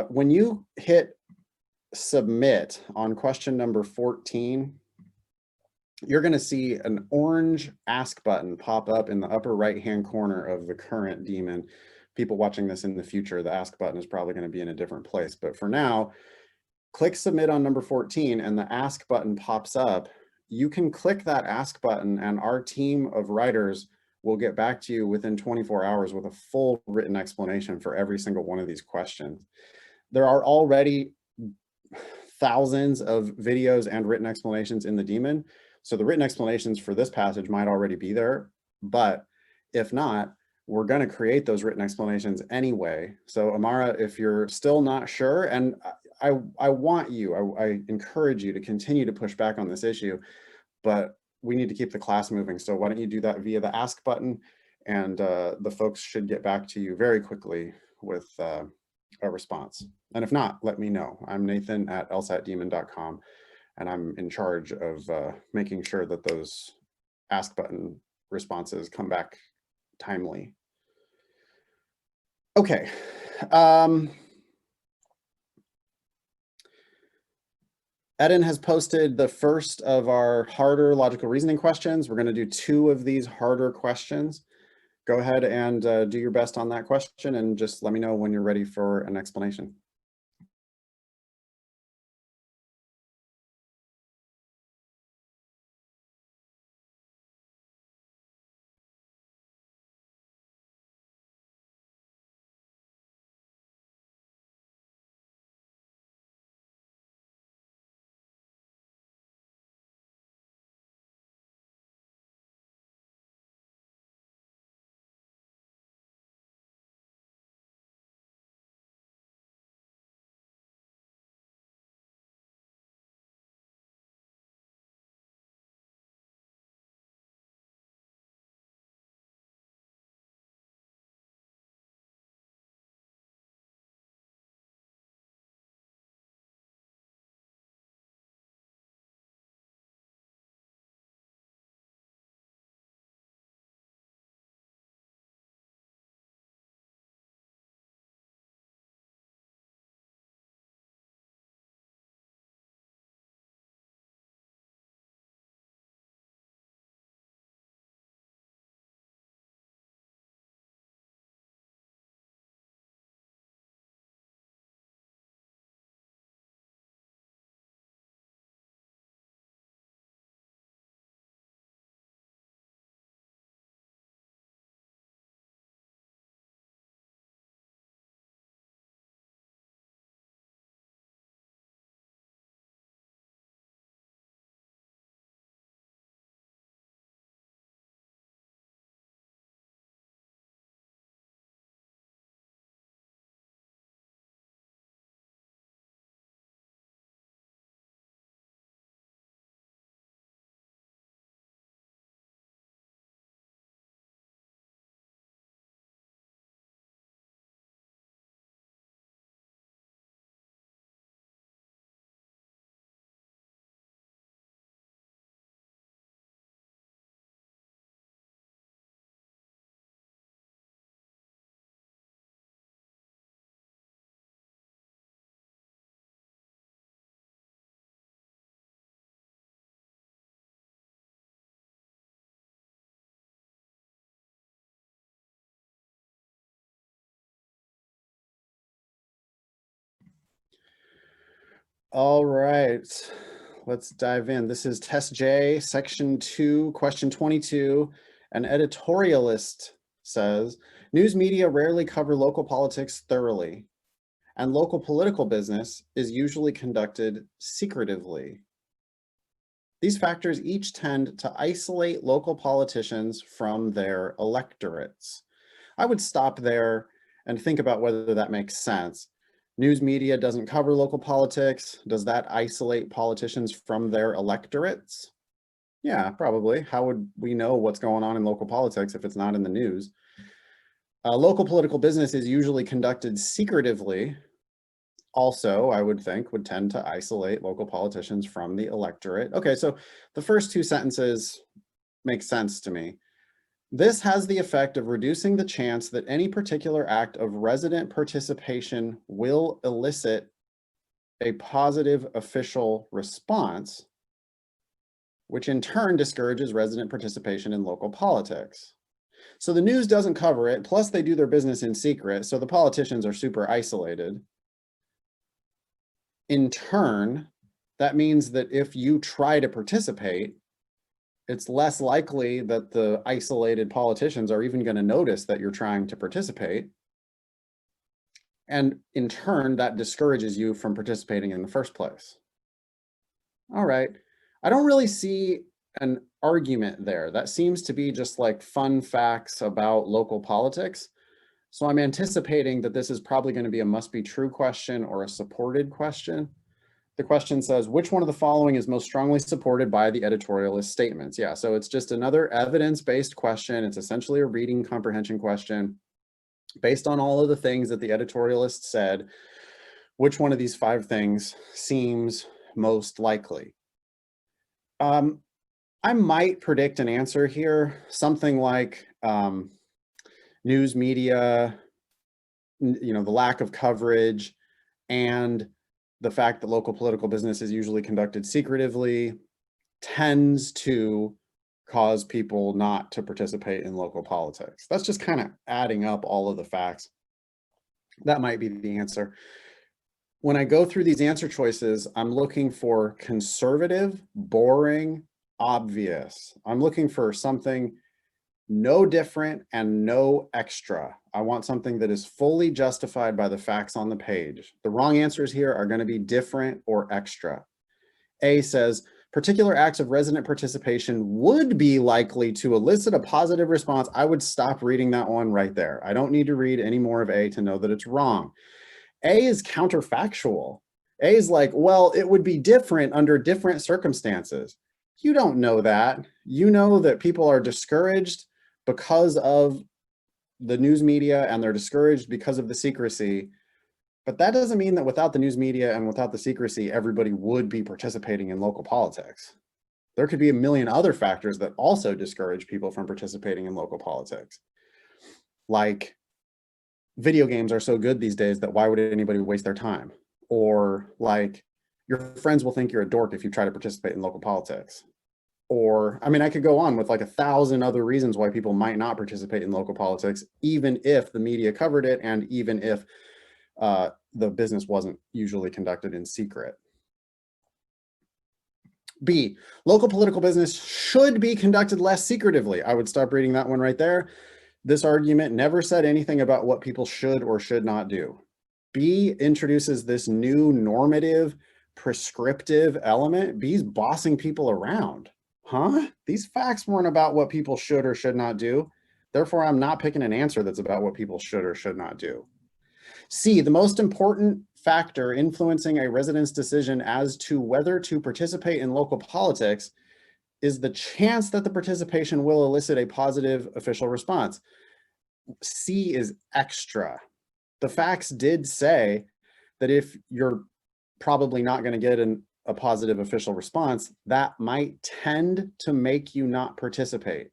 When you hit submit on question number 14, you're going to see an orange ask button pop up in the upper right-hand corner of the current Demon. People watching this in the future, the ask button is probably going to be in a different place. But for now, click submit on number 14 and the ask button pops up. You can click that ask button and our team of writers will get back to you within 24 hours with a full written explanation for every single one of these questions. There are already thousands of videos and written explanations in the Demon. So the written explanations for this passage might already be there, but if not, we're going to create those written explanations anyway. So Amara, if you're still not sure, and I want you, I encourage you to continue to push back on this issue, but we need to keep the class moving. So why don't you do that via the ask button, and the folks should get back to you very quickly with a response. And if not, let me know. I'm Nathan at lsatdemon.com, and I'm in charge of making sure that those ask button responses come back timely. Okay. Eden has posted the first of our harder logical reasoning questions. We're going to do 2 of these harder questions. Go ahead and do your best on that question and just let me know when you're ready for an explanation. All right, let's dive in. This is Test J, Section 2, Question 22. An editorialist says, news media rarely cover local politics thoroughly, and local political business is usually conducted secretively. These factors each tend to isolate local politicians from their electorates. I would stop there and think about whether that makes sense. News media doesn't cover local politics. Does that isolate politicians from their electorates? Yeah, probably. How would we know what's going on in local politics if it's not in the news? Local political business is usually conducted secretively. Also, I would think, would tend to isolate local politicians from the electorate. Okay, so the first two sentences make sense to me. This has the effect of reducing the chance that any particular act of resident participation will elicit a positive official response, which in turn discourages resident participation in local politics. So the news doesn't cover it, plus they do their business in secret, so the politicians are super isolated. In turn, that means that if you try to participate, it's less likely that the isolated politicians are even going to notice that you're trying to participate. And in turn, that discourages you from participating in the first place. All right. I don't really see an argument there. That seems to be just like fun facts about local politics. So I'm anticipating that this is probably going to be a must be true question or a supported question. The question says, which one of the following is most strongly supported by the editorialist statements? Yeah, so it's just another evidence-based question. It's essentially a reading comprehension question. Based on all of the things that the editorialist said, which one of these 5 things seems most likely? I might predict an answer here, something like news media, the lack of coverage, and the fact that local political business is usually conducted secretively tends to cause people not to participate in local politics. That's just kind of adding up all of the facts. That might be the answer. When I go through these answer choices, I'm looking for conservative, boring, obvious. I'm looking for something no different and no extra. I want something that is fully justified by the facts on the page. The wrong answers here are going to be different or extra. A says, particular acts of resident participation would be likely to elicit a positive response. I would stop reading that one right there. I don't need to read any more of A to know that it's wrong. A is counterfactual. A is like, well, it would be different under different circumstances. You don't know that. You know that people are discouraged because of the news media and they're discouraged because of the secrecy. But that doesn't mean that without the news media and without the secrecy, everybody would be participating in local politics. There could be a million other factors that also discourage people from participating in local politics. Like video games are so good these days that why would anybody waste their time? Or like your friends will think you're a dork if you try to participate in local politics. Or, I mean, I could go on with like 1,000 other reasons why people might not participate in local politics, even if the media covered it and even if the business wasn't usually conducted in secret. B, local political business should be conducted less secretively. I would stop reading that one right there. This argument never said anything about what people should or should not do. B introduces this new normative, prescriptive element. B's bossing people around. Huh? These facts weren't about what people should or should not do. Therefore, I'm not picking an answer that's about what people should or should not do. C, the most important factor influencing a resident's decision as to whether to participate in local politics is the chance that the participation will elicit a positive official response. C is extra. The facts did say that if you're probably not going to get a positive official response, that might tend to make you not participate.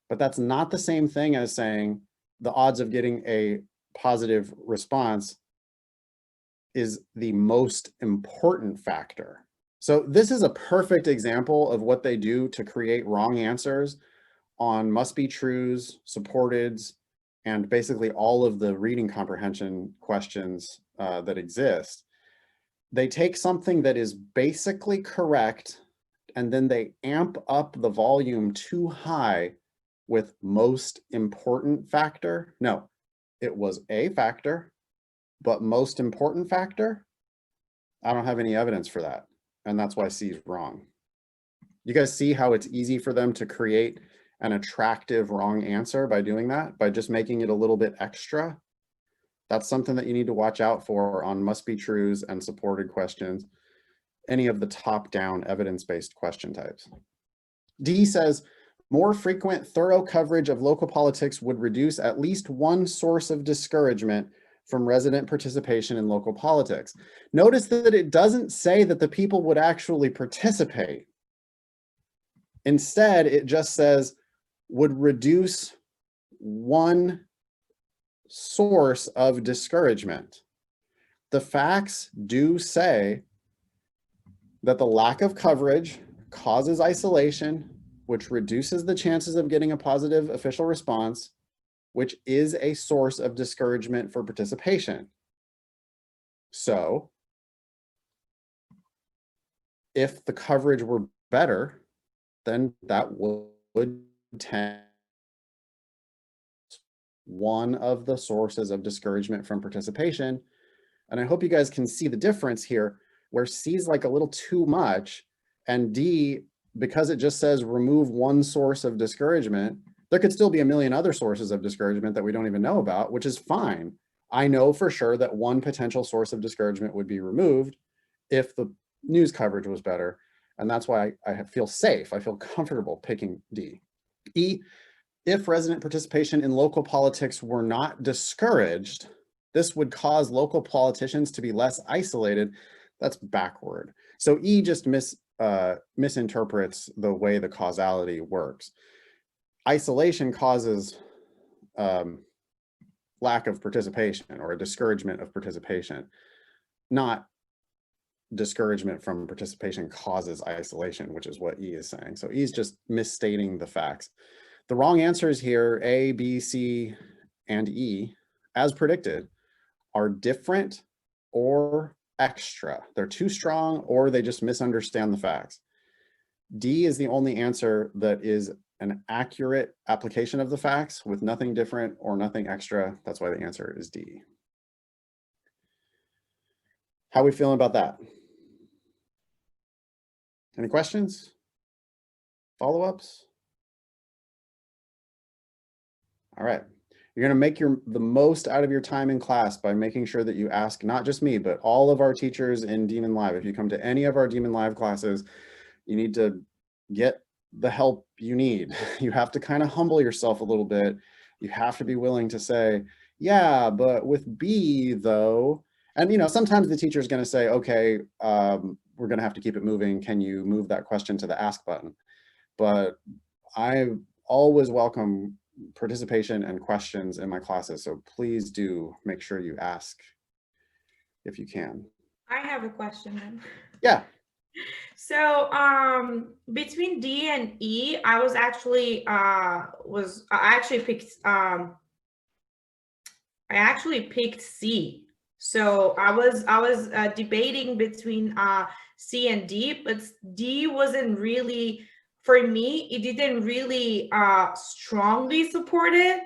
But that's not the same thing as saying the odds of getting a positive response is the most important factor. So this is a perfect example of what they do to create wrong answers on must be trues, supporteds, and basically all of the reading comprehension questions that exist. they take something that is basically correct and then they amp up the volume too high with most important factor. No, it was a factor, but most important factor, I don't have any evidence for that. And that's why C is wrong. You guys see how it's easy for them to create an attractive wrong answer by doing that, by just making it a little bit extra? That's something that you need to watch out for on must be trues and supported questions, any of the top-down evidence-based question types. D says, more frequent thorough coverage of local politics would reduce at least one source of discouragement from resident participation in local politics. Notice that it doesn't say that the people would actually participate. Instead, it just says would reduce one source of discouragement. The facts do say that the lack of coverage causes isolation, which reduces the chances of getting a positive official response, which is a source of discouragement for participation. So if the coverage were better, then that would tend one of the sources of discouragement from participation. And I hope you guys can see the difference here, where C is like a little too much, and D, because it just says remove one source of discouragement, there could still be a million other sources of discouragement that we don't even know about, which is fine. I know for sure that one potential source of discouragement would be removed if the news coverage was better. And that's why I feel safe. I feel comfortable picking D. E, if resident participation in local politics were not discouraged, this would cause local politicians to be less isolated. That's backward. So E just misinterprets the way the causality works. Isolation causes lack of participation or a discouragement of participation, not discouragement from participation causes isolation, which is what E is saying. So E is just misstating the facts. The wrong answers here, A, B, C, and E, as predicted, are different or extra. They're too strong or they just misunderstand the facts. D is the only answer that is an accurate application of the facts with nothing different or nothing extra. That's why the answer is D. How are we feeling about that? Any questions? Follow-ups? All right. You're going to make the most out of your time in class by making sure that you ask not just me, but all of our teachers in Demon Live. If you come to any of our Demon Live classes, you need to get the help you need. You have to kind of humble yourself a little bit. You have to be willing to say, yeah, but with B though, and sometimes the teacher is going to say, okay, we're going to have to keep it moving. Can you move that question to the ask button? But I always welcome participation and questions in my classes. So please do make sure you ask if you can. I have a question then. Yeah. So between D and E, I was actually I actually picked C. So I was debating between C and D, but D wasn't really, for me, it didn't really strongly support it.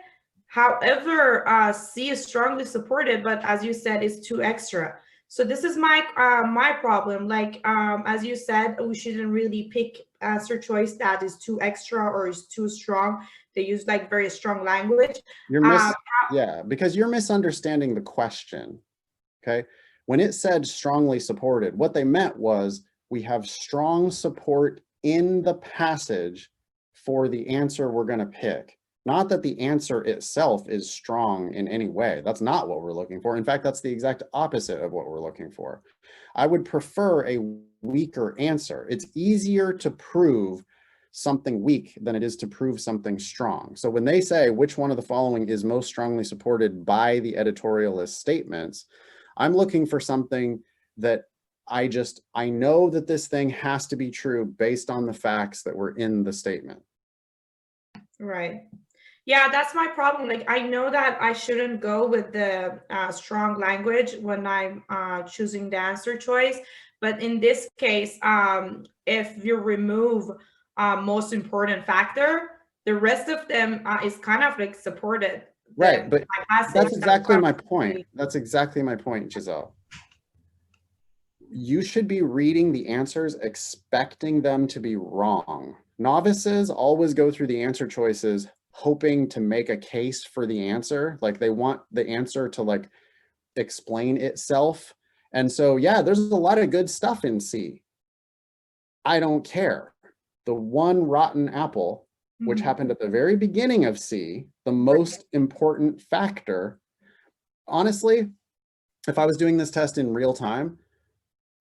However, C is strongly supported, but as you said, it's too extra. So this is my my problem. Like as you said, we shouldn't really pick answer choice that is too extra or is too strong. They use like very strong language. Yeah, because you're misunderstanding the question. Okay, when it said strongly supported, what they meant was we have strong support in the passage for the answer we're going to pick. Not that the answer itself is strong in any way. That's not what we're looking for. In fact, that's the exact opposite of what we're looking for. I would prefer a weaker answer. It's easier to prove something weak than it is to prove something strong. So when they say which one of the following is most strongly supported by the editorialist statements, I'm looking for something that I know that this thing has to be true based on the facts that were in the statement. Right. Yeah, that's my problem. Like, I know that I shouldn't go with the strong language when I'm choosing the answer choice. But in this case, if you remove most important factor, the rest of them is kind of like supported. Right, but my passage, that's exactly my point. probably- That's exactly my point, Giselle. You should be reading the answers expecting them to be wrong. Novices always go through the answer choices hoping to make a case for the answer. Like they want the answer to like explain itself. And so, yeah, there's a lot of good stuff in C. I don't care. The one rotten apple, which Mhm. happened at the very beginning of C, the most important factor. Honestly, if I was doing this test in real time,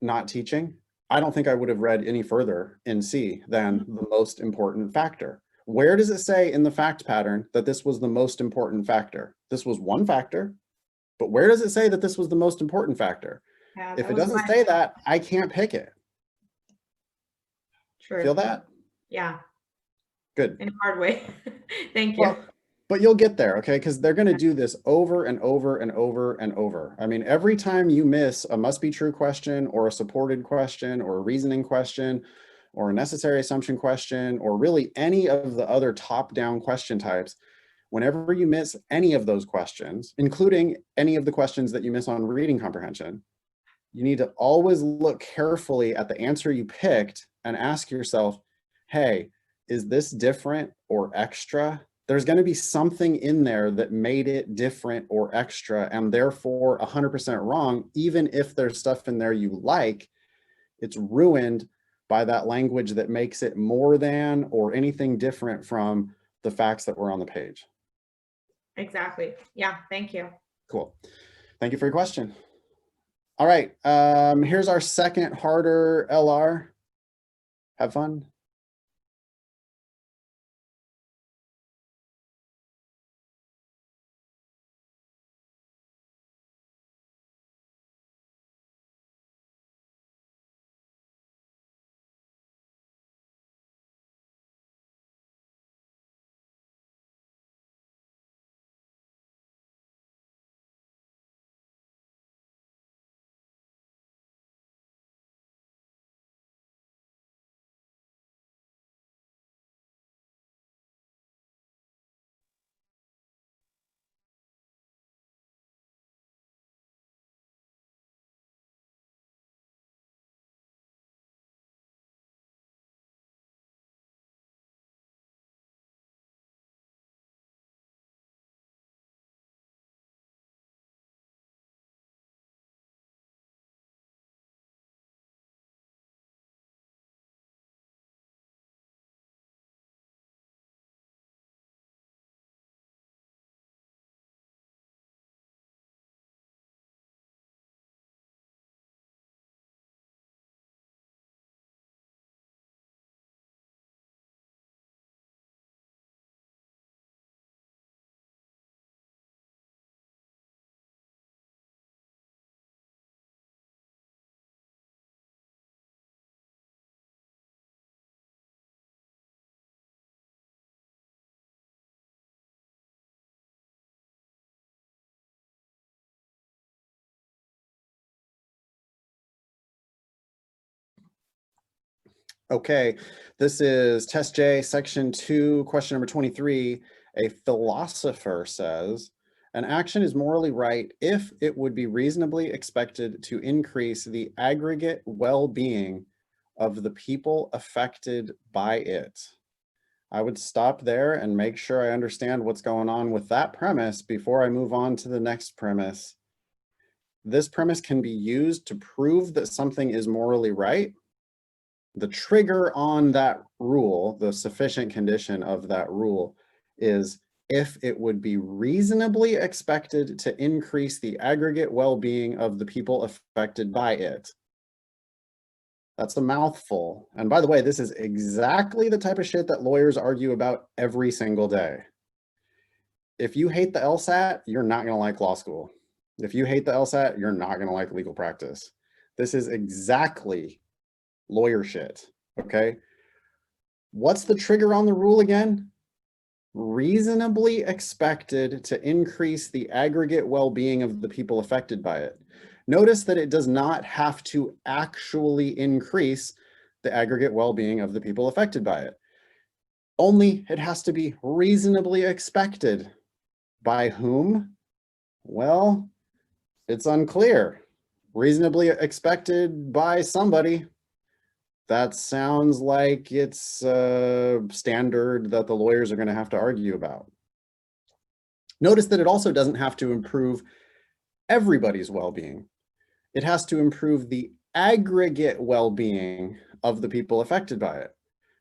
not teaching, I don't think I would have read any further in C than the most important factor. Where does it say in the fact pattern that this was the most important factor? This was one factor, but where does it say that this was the most important factor? Yeah, If that it was doesn't my- say that, I can't pick it. True. Feel that? Yeah, Good. in a hard way. Thank you. Well, but you'll get there, okay? Because they're going to do this over and over and over and over. I mean, every time you miss a must be true question or a supported question or a reasoning question or a necessary assumption question or really any of the other top-down question types, whenever you miss any of those questions, including any of the questions that you miss on reading comprehension, you need to always look carefully at the answer you picked and ask yourself, hey, is this different or extra? There's going to be something in there that made it different or extra and therefore 100% wrong. Even if there's stuff in there you like, it's ruined by that language that makes it more than or anything different from the facts that were on the page. Exactly. Yeah, thank you. Cool. Thank you for your question. All right, here's our second harder LR. Have fun. Okay, this is test J, section 2, question number 23. A philosopher says, an action is morally right if it would be reasonably expected to increase the aggregate well-being of the people affected by it. I would stop there and make sure I understand what's going on with that premise before I move on to the next premise. This premise can be used to prove that something is morally right. The trigger on that rule, the sufficient condition of that rule, is if it would be reasonably expected to increase the aggregate well-being of the people affected by it. That's a mouthful. And by the way, this is exactly the type of shit that lawyers argue about every single day. If you hate the LSAT, you're not going to like law school. If you hate the LSAT, you're not going to like legal practice. This is exactly lawyer shit, okay? What's the trigger on the rule again? reasonably expected to increase the aggregate well-being of the people affected by it. Notice that it does not have to actually increase the aggregate well-being of the people affected by it. Only it has to be reasonably expected. By whom? Well, it's unclear. Reasonably expected by somebody. That sounds like it's a standard that the lawyers are going to have to argue about. Notice that it also doesn't have to improve everybody's well-being. It has to improve the aggregate well-being of the people affected by it,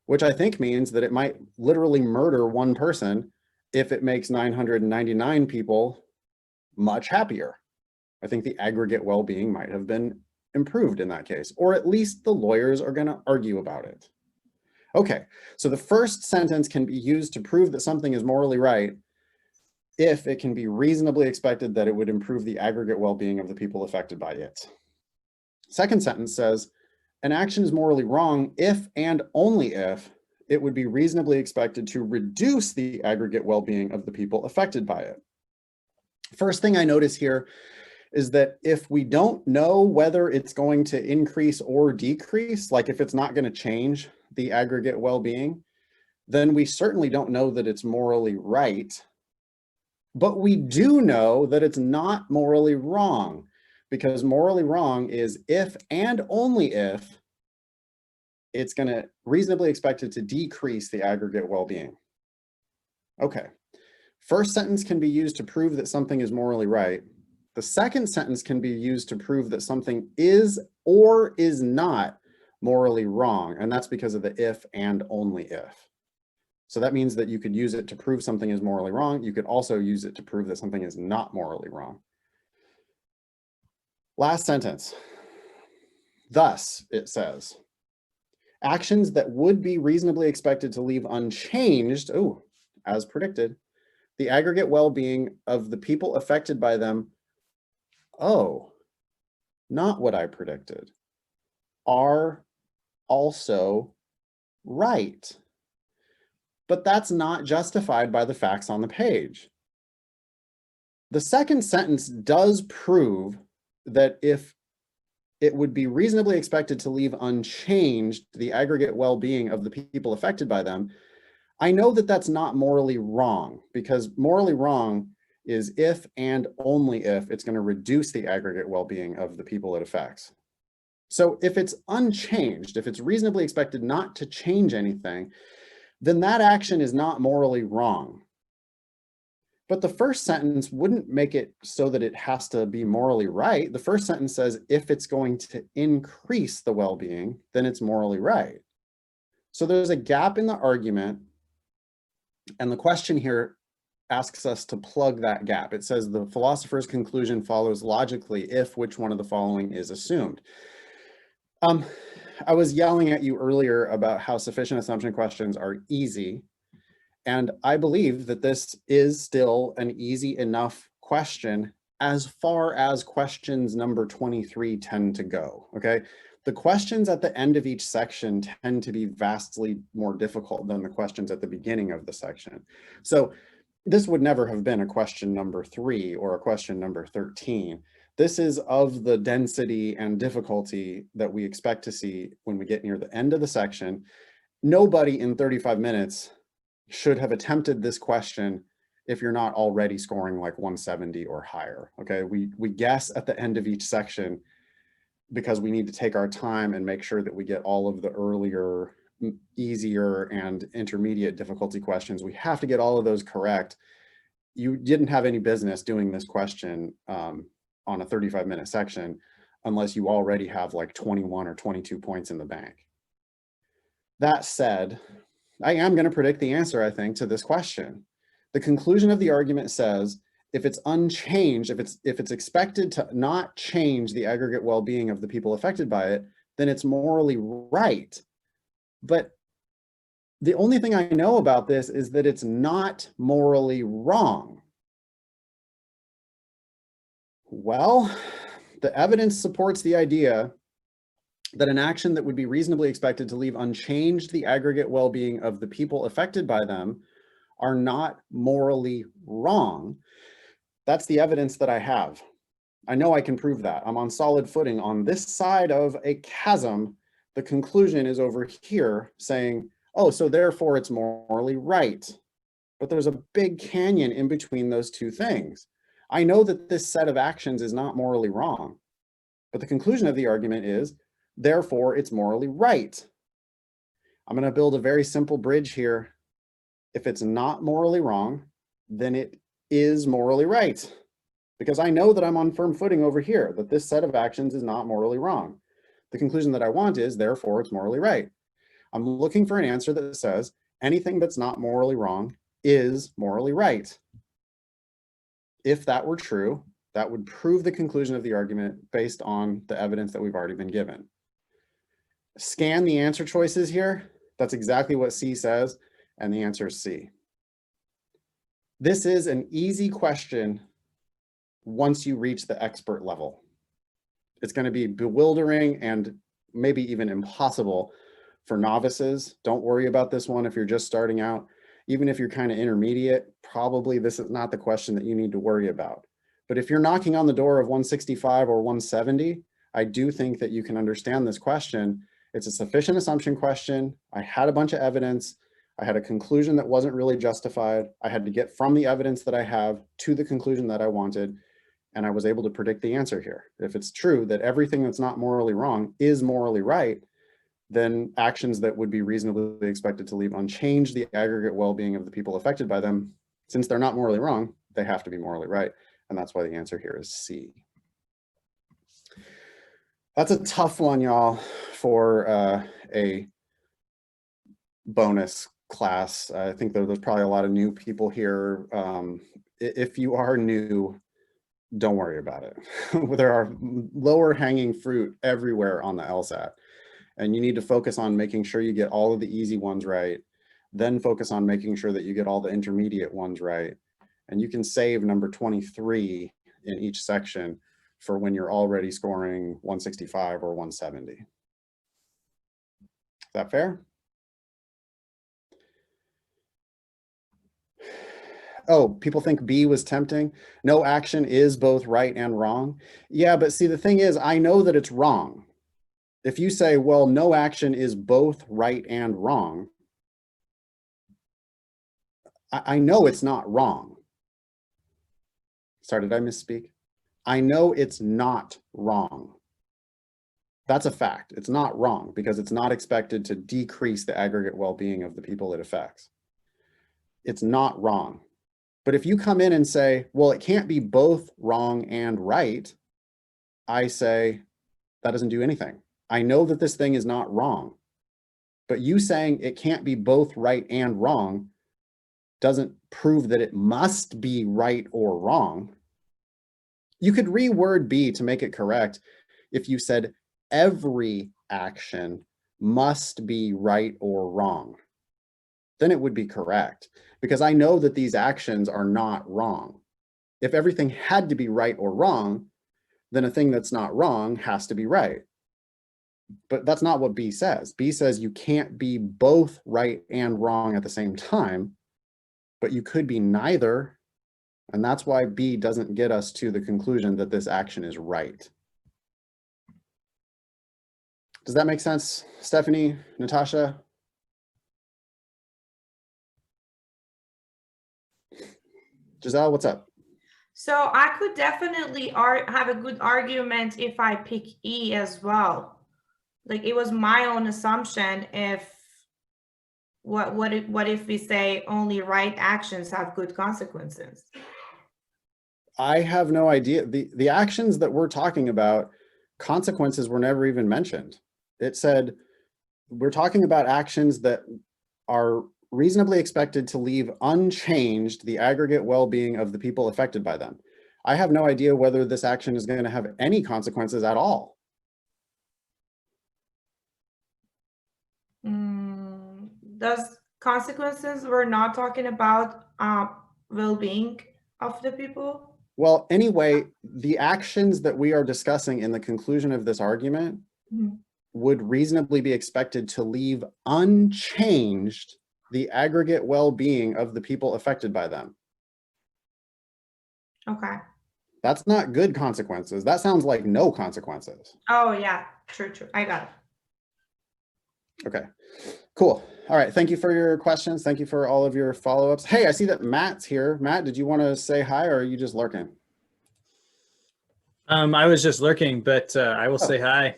which I think means that it might literally murder one person if it makes 999 people much happier. I think the aggregate well-being might have been improved in that case, or at least the lawyers are going to argue about it. Okay, so the first sentence can be used to prove that something is morally right if it can be reasonably expected that it would improve the aggregate well-being of the people affected by it. Second sentence says, an action is morally wrong if and only if it would be reasonably expected to reduce the aggregate well-being of the people affected by it. First thing I notice here is that if we don't know whether it's going to increase or decrease, like if it's not going to change the aggregate well-being, then we certainly don't know that it's morally right. But we do know that it's not morally wrong, because morally wrong is if and only if it's going to reasonably expect it to decrease the aggregate well-being. Okay, first sentence can be used to prove that something is morally right. The second sentence can be used to prove that something is or is not morally wrong, and that's because of the if and only if. So that means that you could use it to prove something is morally wrong. You could also use it to prove that something is not morally wrong. Last sentence. Thus, it says, actions that would be reasonably expected to leave unchanged, as predicted, the aggregate well-being of the people affected by them, not what I predicted, are also right. But that's not justified by the facts on the page. The second sentence does prove that if it would be reasonably expected to leave unchanged the aggregate well-being of the people affected by them, I know that that's not morally wrong, because morally wrong is if and only if it's going to reduce the aggregate well-being of the people it affects. So if it's unchanged, if it's reasonably expected not to change anything, then that action is not morally wrong. But the first sentence wouldn't make it so that it has to be morally right. The first sentence says, if it's going to increase the well-being, then it's morally right. So there's a gap in the argument, and the question here asks us to plug that gap. It says the philosopher's conclusion follows logically if which one of the following is assumed. I was yelling at you earlier about how sufficient assumption questions are easy. And I believe that this is still an easy enough question as far as questions number 23 tend to go, okay? The questions at the end of each section tend to be vastly more difficult than the questions at the beginning of the section. So this would never have been a question number 3 or a question number 13. This is of the density and difficulty that we expect to see when we get near the end of the section. Nobody in 35 minutes should have attempted this question if you're not already scoring like 170 or higher, okay? We guess at the end of each section because we need to take our time and make sure that we get all of the earlier, easier, and intermediate difficulty questions. We have to get all of those correct. You didn't have any business doing this question on a 35-minute section unless you already have like 21 or 22 points in the bank. That said, I am going to predict the answer, I think, to this question. The conclusion of the argument says, if it's unchanged, if it's expected to not change the aggregate well-being of the people affected by it, then it's morally right. But the only thing I know about this is that it's not morally wrong. Well, the evidence supports the idea that an action that would be reasonably expected to leave unchanged the aggregate well-being of the people affected by them are not morally wrong. That's the evidence that I have. I know I can prove that. I'm on solid footing on this side of a chasm. The conclusion is over here saying, oh, so therefore it's morally right. But there's a big canyon in between those two things. I know that this set of actions is not morally wrong, but the conclusion of the argument is, therefore it's morally right. I'm going to build a very simple bridge here. If it's not morally wrong, then it is morally right. Because I know that I'm on firm footing over here, that this set of actions is not morally wrong. The conclusion that I want is, therefore, it's morally right. I'm looking for an answer that says anything that's not morally wrong is morally right. If that were true, that would prove the conclusion of the argument based on the evidence that we've already been given. Scan the answer choices here. That's exactly what C says, and the answer is C. This is an easy question once you reach the expert level. It's going to be bewildering and maybe even impossible for novices. Don't worry about this one if you're just starting out. Even if you're kind of intermediate, probably this is not the question that you need to worry about. But if you're knocking on the door of 165 or 170, I do think that you can understand this question. It's a sufficient assumption question. I had a bunch of evidence. I had a conclusion that wasn't really justified. I had to get from the evidence that I have to the conclusion that I wanted, and I was able to predict the answer here. If it's true that everything that's not morally wrong is morally right, then actions that would be reasonably expected to leave unchanged the aggregate well-being of the people affected by them, since they're not morally wrong, they have to be morally right. And that's why the answer here is C. That's a tough one, y'all, for a bonus class. I think there's probably a lot of new people here. If you are new, don't worry about it. There are lower hanging fruit everywhere on the LSAT. And you need to focus on making sure you get all of the easy ones right, then focus on making sure that you get all the intermediate ones right. And you can save number 23 in each section for when you're already scoring 165 or 170. Is that fair? Oh, people think B was tempting. No action is both right and wrong. Yeah, but see, the thing is, I know that it's wrong. If you say, well, no action is both right and wrong, I know it's not wrong. Sorry, did I misspeak? I know it's not wrong. That's a fact. It's not wrong because it's not expected to decrease the aggregate well-being of the people it affects. It's not wrong. But if you come in and say, well, it can't be both wrong and right, I say, that doesn't do anything. I know that this thing is not wrong, but you saying it can't be both right and wrong doesn't prove that it must be right or wrong. You could reword B to make it correct if you said every action must be right or wrong. Then it would be correct because I know that these actions are not wrong. If everything had to be right or wrong, then a thing that's not wrong has to be right. But that's not what B says. B says you can't be both right and wrong at the same time, but you could be neither. And that's why B doesn't get us to the conclusion that this action is right. Does that make sense, Stephanie, Natasha? Giselle, what's up? So I could definitely have a good argument if I pick E as well. Like it was my own assumption if what if we say only right actions have good consequences? I have no idea. The actions that we're talking about, consequences were never even mentioned. It said we're talking about actions that are reasonably expected to leave unchanged the aggregate well-being of the people affected by them. I have no idea whether this action is going to have any consequences at all. Those consequences, we're not talking about well-being of the people? Well, anyway, the actions that we are discussing in the conclusion of this argument would reasonably be expected to leave unchanged the aggregate well-being of the people affected by them. Okay. That's not good consequences. That sounds like no consequences. Oh yeah, true. I got it. Okay, cool. All right, thank you for your questions. Thank you for all of your follow-ups. Hey, I see that Matt's here. Matt, did you want to say hi, or are you just lurking? I was just lurking, but I will say hi.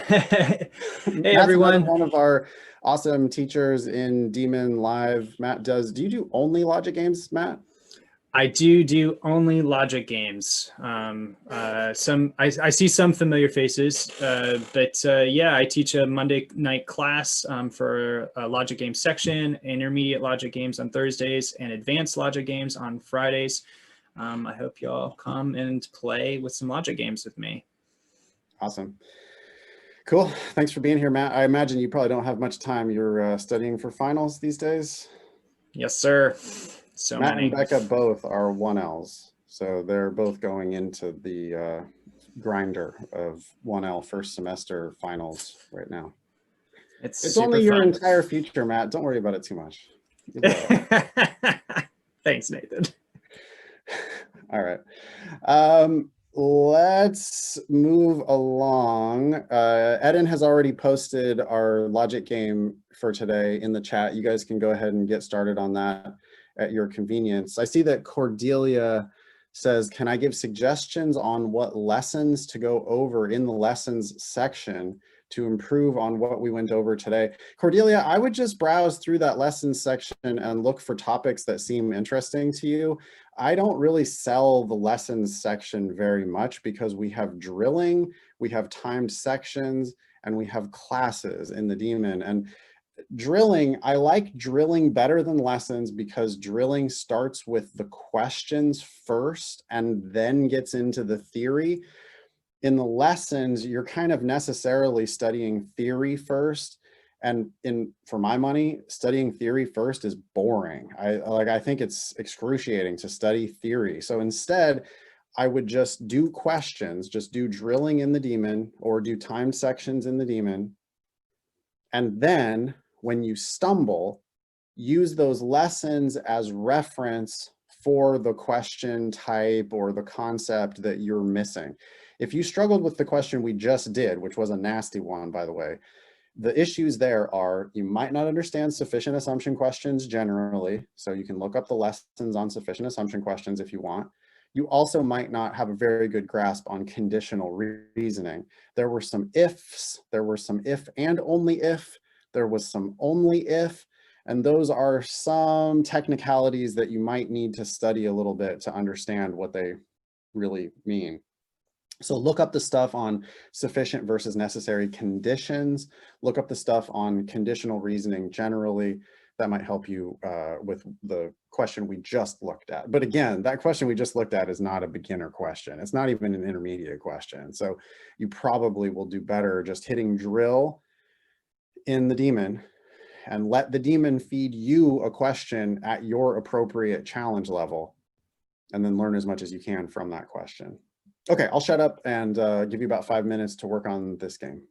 Hey, Matt's everyone. one of our awesome teachers in Demon Live. Matt do you do only logic games, Matt? I do only logic games. I see some familiar faces, but yeah, I teach a Monday night class for a logic game section, intermediate logic games on Thursdays, and advanced logic games on Fridays. I hope y'all come and play with some logic games with me. Awesome. Cool. Thanks for being here, Matt. I imagine you probably don't have much time. You're studying for finals these days. Yes, sir. So Matt many. and Becca both are 1Ls, so they're both going into the grinder of 1L first semester finals right now. It's only your entire future, Matt. Don't worry about it too much. Thanks, Nathan. All right. Let's move along. Eden has already posted our logic game for today in the chat. You guys can go ahead and get started on that at your convenience. I see that Cordelia says, can I give suggestions on what lessons to go over in the lessons section to improve on what we went over today? Cordelia, I would just browse through that lessons section and look for topics that seem interesting to you. I don't really sell the lessons section very much because we have drilling, we have timed sections, and we have classes in the Demon. And drilling, I like drilling better than lessons because drilling starts with the questions first and then gets into the theory. In the lessons, you're kind of necessarily studying theory first. And for my money, studying theory first is boring. I think it's excruciating to study theory. So instead, I would just do questions, just do drilling in the Demon or do timed sections in the Demon. And then when you stumble, use those lessons as reference for the question type or the concept that you're missing. If you struggled with the question we just did, which was a nasty one, by the way, the issues there are you might not understand sufficient assumption questions generally, so you can look up the lessons on sufficient assumption questions if you want. You also might not have a very good grasp on conditional reasoning. There were some ifs, there were some if and only if, there was some only if, and those are some technicalities that you might need to study a little bit to understand what they really mean. So look up the stuff on sufficient versus necessary conditions. Look up the stuff on conditional reasoning generally. That might help you with the question we just looked at. But again, that question we just looked at is not a beginner question. It's not even an intermediate question. So you probably will do better just hitting drill in the Demon and let the Demon feed you a question at your appropriate challenge level, and then learn as much as you can from that question. Okay, I'll shut up and give you about 5 minutes to work on this game.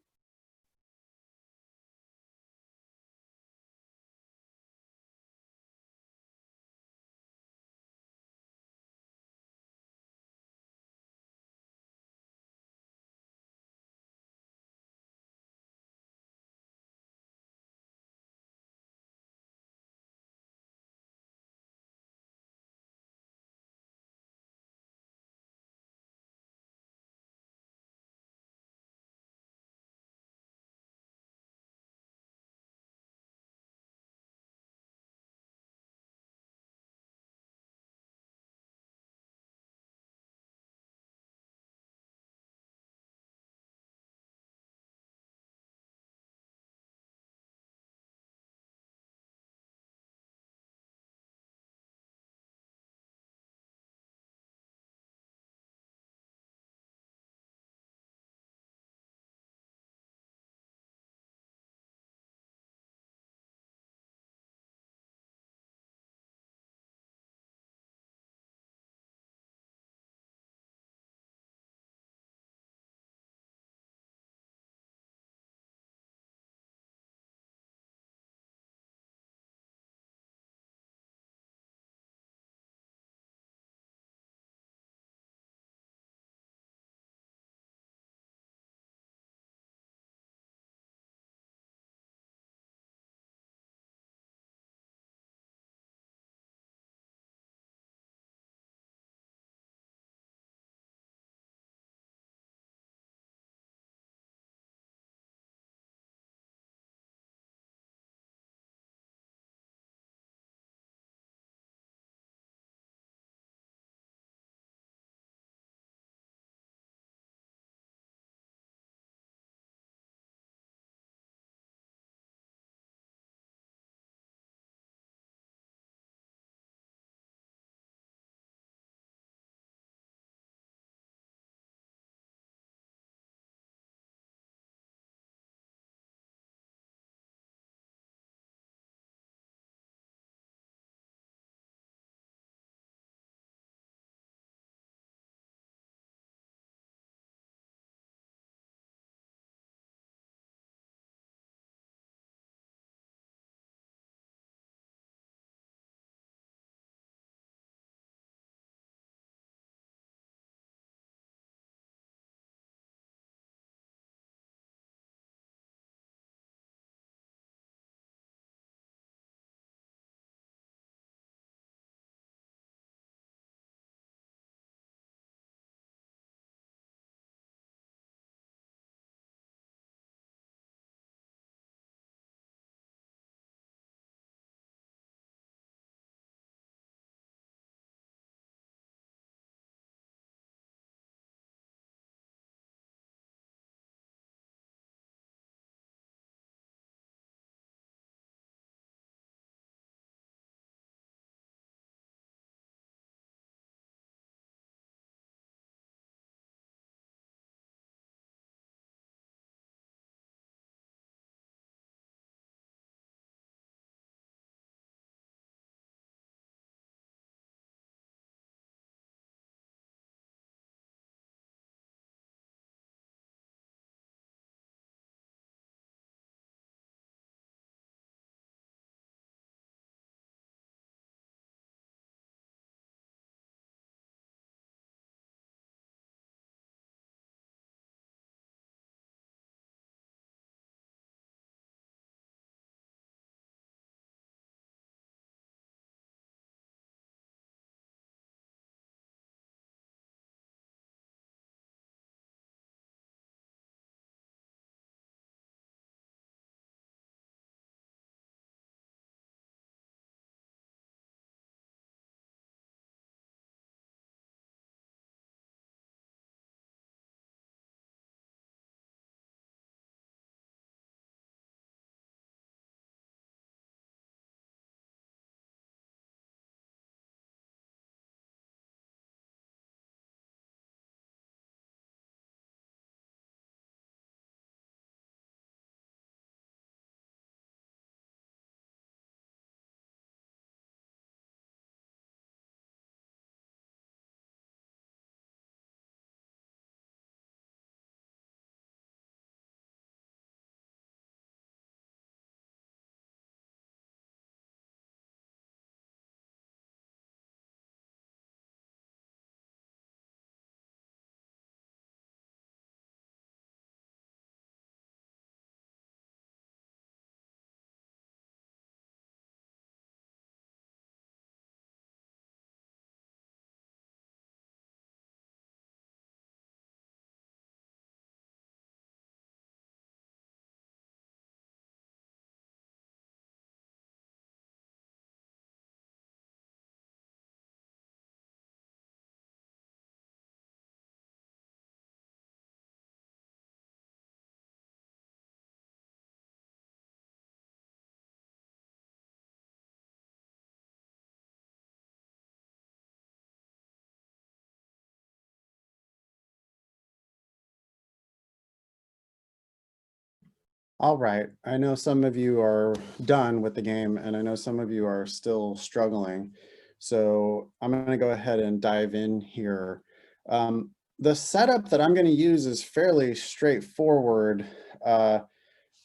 All right, I know some of you are done with the game and I know some of you are still struggling. So I'm gonna go ahead and dive in here. The setup that I'm gonna use is fairly straightforward. I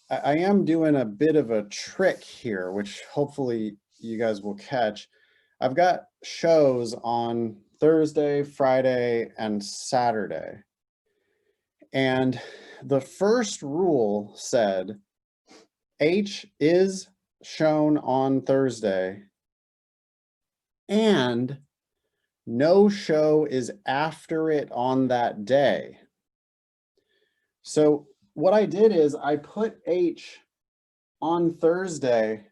am doing a bit of a trick here, which hopefully you guys will catch. I've got shows on Thursday, Friday, and Saturday. And the first rule said H is shown on Thursday and no show is after it on that day. So what I did is I put H on Thursday,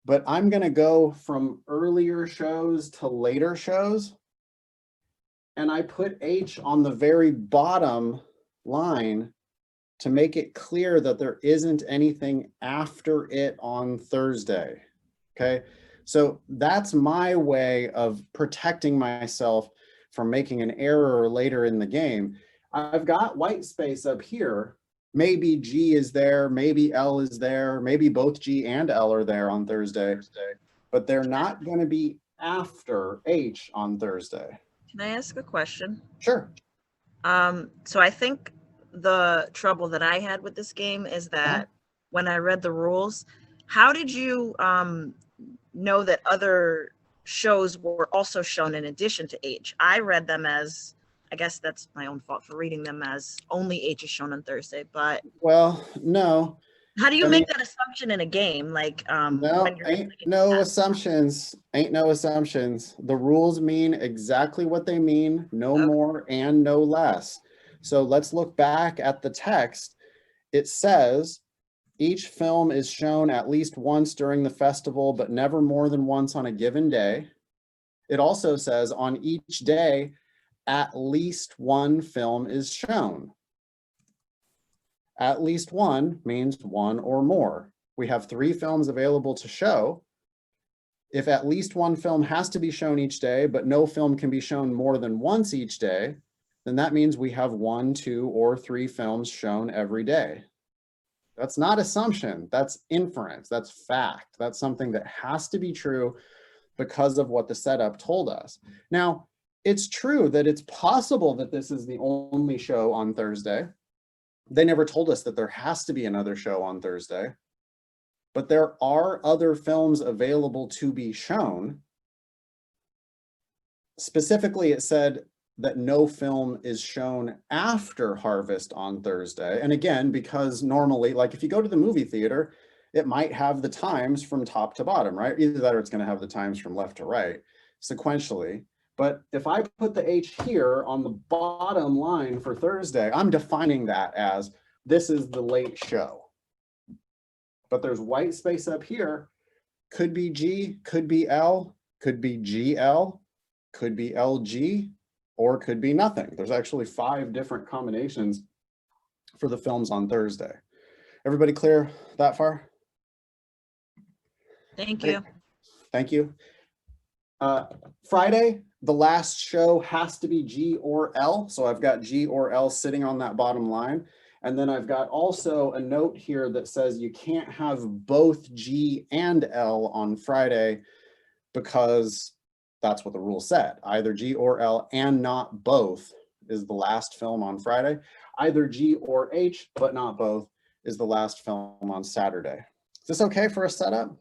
but I'm going to go from earlier shows to later shows. And I put H on the very bottom line to make it clear that there isn't anything after it on Thursday. Okay, so that's my way of protecting myself from making an error later in the game. I've got white space up here. Maybe G is there, maybe L is there, maybe both G and L are there on Thursday, but they're not going to be after H on Thursday. Can I ask a question? Sure. So I think the trouble that I had with this game is that when I read the rules, how did you know that other shows were also shown in addition to H? I read them as, I guess that's my own fault for reading them as only H is shown on Thursday, but well, no. How do you make that assumption in a game? Like, no, ain't no assumptions. Ain't no assumptions. The rules mean exactly what they mean, no more and no less. So let's look back at the text. It says each film is shown at least once during the festival, but never more than once on a given day. It also says on each day, at least one film is shown. At least one means one or more. We have 3 films available to show. If at least one film has to be shown each day, but no film can be shown more than once each day, then that means we have 1, 2, or 3 films shown every day. That's not assumption, that's inference, that's fact. That's something that has to be true because of what the setup told us. Now, it's true that it's possible that this is the only show on Thursday. They never told us that there has to be another show on Thursday, but there are other films available to be shown. Specifically, it said that no film is shown after Harvest on Thursday. And again, because normally, like if you go to the movie theater, it might have the times from top to bottom, right? Either that or it's going to have the times from left to right sequentially. But if I put the H here on the bottom line for Thursday, I'm defining that as this is the late show. But there's white space up here. Could be G, could be L, could be GL, could be LG, or could be nothing. There's actually 5 different combinations for the films on Thursday. Everybody clear that far? Thank you. Thank you. Friday, the last show has to be G or L. So I've got G or L sitting on that bottom line. And then I've got also a note here that says you can't have both G and L on Friday because that's what the rule said. Either G or L and not both is the last film on Friday. Either G or H, but not both, is the last film on Saturday. Is this okay for a setup?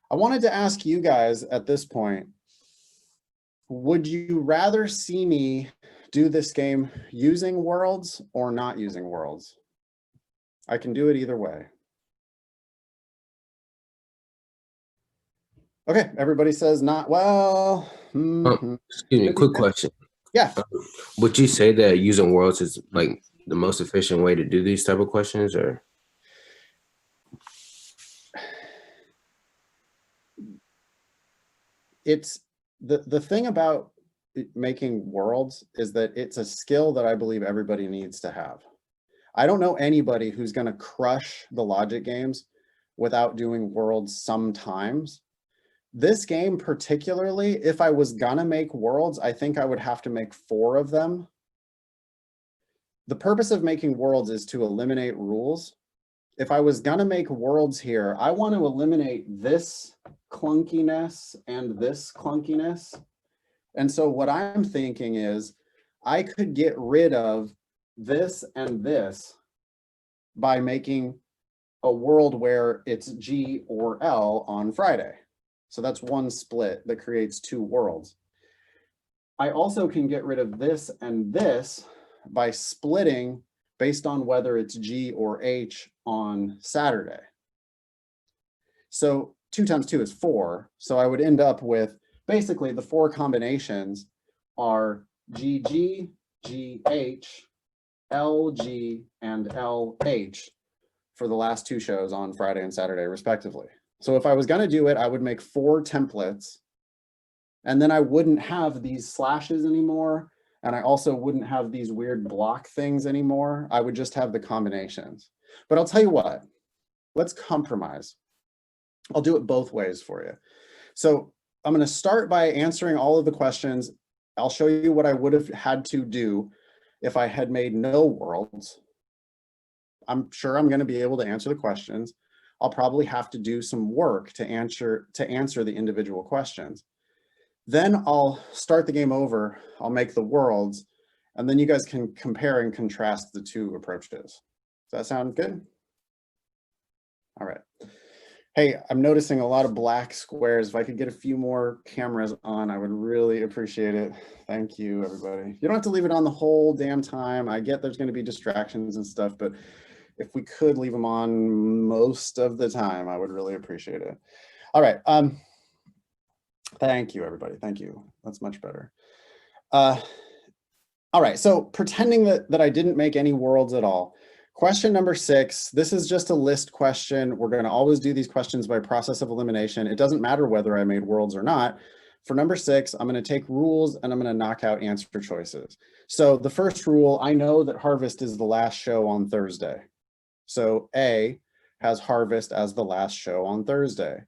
I wanted to ask you guys at this point, would you rather see me do this game using worlds or not using worlds? I can do it either way. Okay, everybody says not. Well, excuse me, quick question. Yeah. Would you say that using worlds is like the most efficient way to do these type of questions, or? It's the thing about making worlds is that it's a skill that I believe everybody needs to have. I don't know anybody who's going to crush the logic games without doing worlds sometimes. This game particularly, if I was gonna make worlds, I think I would have to make 4 of them. The purpose of making worlds is to eliminate rules. if I was gonna make worlds here, I want to eliminate this clunkiness and this clunkiness. And so what I'm thinking is I could get rid of this and this by making a world where it's G or L on Friday. So that's one split that creates two worlds. I also can get rid of this and this by splitting based on whether it's G or H on Saturday. So 2 times 2 is 4. So I would end up with basically the 4 combinations are GG, GH, LG, and LH for the last 2 shows on Friday and Saturday, respectively. So if I was going to do it, I would make 4 templates, and then I wouldn't have these slashes anymore. And I also wouldn't have these weird block things anymore. I would just have the combinations. But I'll tell you what, let's compromise. I'll do it both ways for you. So I'm going to start by answering all of the questions. I'll show you what I would have had to do if I had made no worlds. I'm sure I'm going to be able to answer the questions. I'll probably have to do some work to answer the individual questions. Then I'll start the game over, I'll make the worlds, and then you guys can compare and contrast the 2 approaches. Does that sound good? All right. Hey, I'm noticing a lot of black squares. If I could get a few more cameras on, I would really appreciate it. Thank you, everybody. You don't have to leave it on the whole damn time. I get there's going to be distractions and stuff, but if we could leave them on most of the time, I would really appreciate it. All right. Thank you, everybody. Thank you. That's much better. All right, so pretending that I didn't make any worlds at all. Question number 6, this is just a list question. We're going to always do these questions by process of elimination. It doesn't matter whether I made worlds or not. For number 6, I'm going to take rules and I'm going to knock out answer choices. So the first rule, I know that Harvest is the last show on Thursday. So A has Harvest as the last show on Thursday.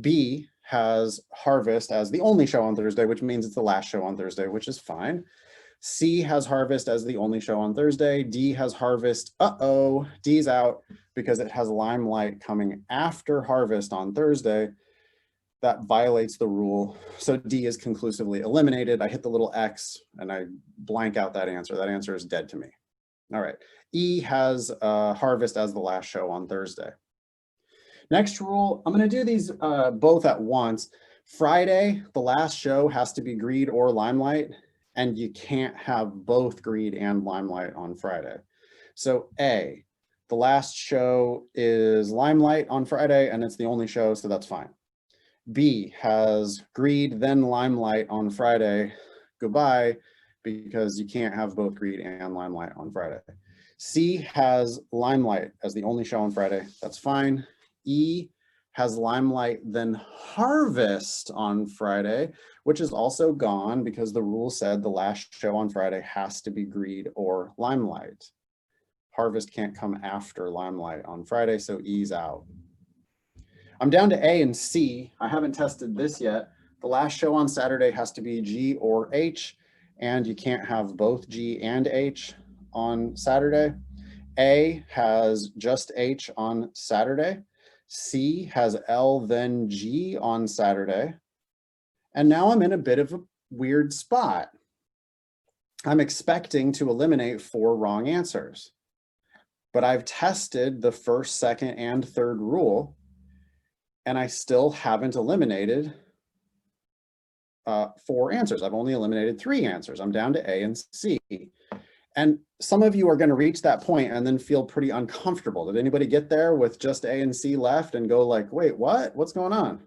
B has Harvest as the only show on Thursday, which means it's the last show on Thursday, which is fine. C has Harvest as the only show on Thursday. D has Harvest. Uh-oh, D's out because it has Limelight coming after Harvest on Thursday. That violates the rule. So D is conclusively eliminated. I hit the little X and I blank out that answer. That answer is dead to me. All right. E has Harvest as the last show on Thursday. Next rule, I'm going to do these both at once. Friday, the last show has to be Greed or Limelight, and you can't have both Greed and Limelight on Friday. So A, the last show is Limelight on Friday, and it's the only show, so that's fine. B has Greed, then Limelight on Friday. Goodbye, because you can't have both Greed and Limelight on Friday. C has Limelight as the only show on Friday. That's fine. E has Limelight, then Harvest on Friday, which is also gone because the rule said the last show on Friday has to be Greed or Limelight. Harvest can't come after Limelight on Friday, so E's out. I'm down to A and C. I haven't tested this yet. The last show on Saturday has to be G or H, and you can't have both G and H on Saturday. A has just H on Saturday. C has L, then G on Saturday. And now I'm in a bit of a weird spot. I'm expecting to eliminate 4 wrong answers, but I've tested the first, second, and third rule, and I still haven't eliminated 4 answers. I've only eliminated 3 answers. I'm down to A and C. And some of you are going to reach that point and then feel pretty uncomfortable. Did anybody get there with just A and C left and go like, wait, what? What's going on?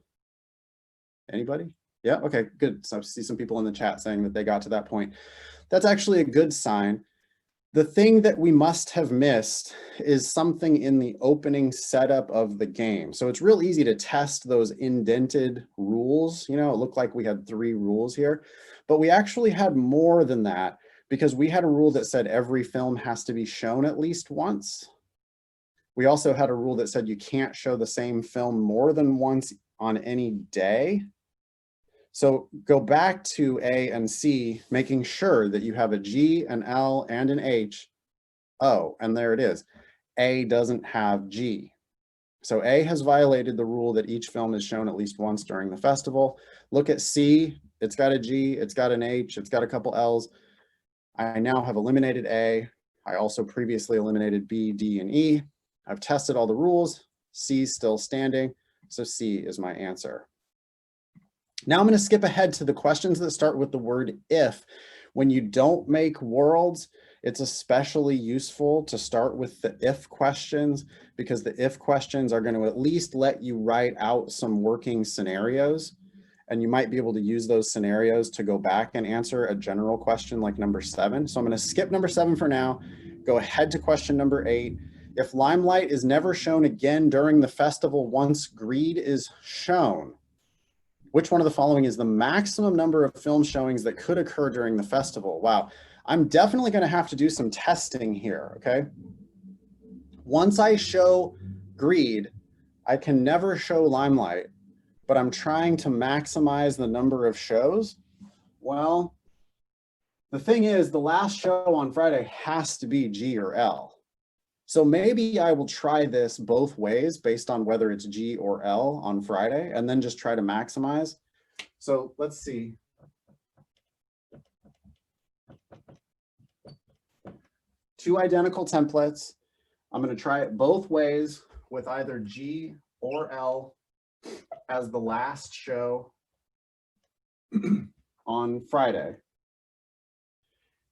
Anybody? Yeah, okay, good. So I see some people in the chat saying that they got to that point. That's actually a good sign. The thing that we must have missed is something in the opening setup of the game. So it's real easy to test those indented rules. You know, it looked like we had 3 rules here, but we actually had more than that, because we had a rule that said every film has to be shown at least once. We also had a rule that said you can't show the same film more than once on any day. So go back to A and C, making sure that you have a G, an L, and an H. Oh, and there it is. A doesn't have G. So A has violated the rule that each film is shown at least once during the festival. Look at C, it's got a G, it's got an H, it's got a couple L's. I now have eliminated A. I also previously eliminated B, D, and E. I've tested all the rules. C is still standing, so C is my answer. Now I'm going to skip ahead to the questions that start with the word if. When you don't make worlds, it's especially useful to start with the if questions, because the if questions are going to at least let you write out some working scenarios, and you might be able to use those scenarios to go back and answer a general question like number 7. So I'm going to skip number 7 for now, go ahead to question number 8. If limelight is never shown again during the festival once greed is shown, which one of the following is the maximum number of film showings that could occur during the festival? Wow, I'm definitely going to have to do some testing here, okay? Once I show greed, I can never show limelight, but I'm trying to maximize the number of shows. Well, the thing is, the last show on Friday has to be G or L. So maybe I will try this both ways based on whether it's G or L on Friday, and then just try to maximize. So let's see. Two identical templates. I'm going to try it both ways with either G or L as the last show on Friday.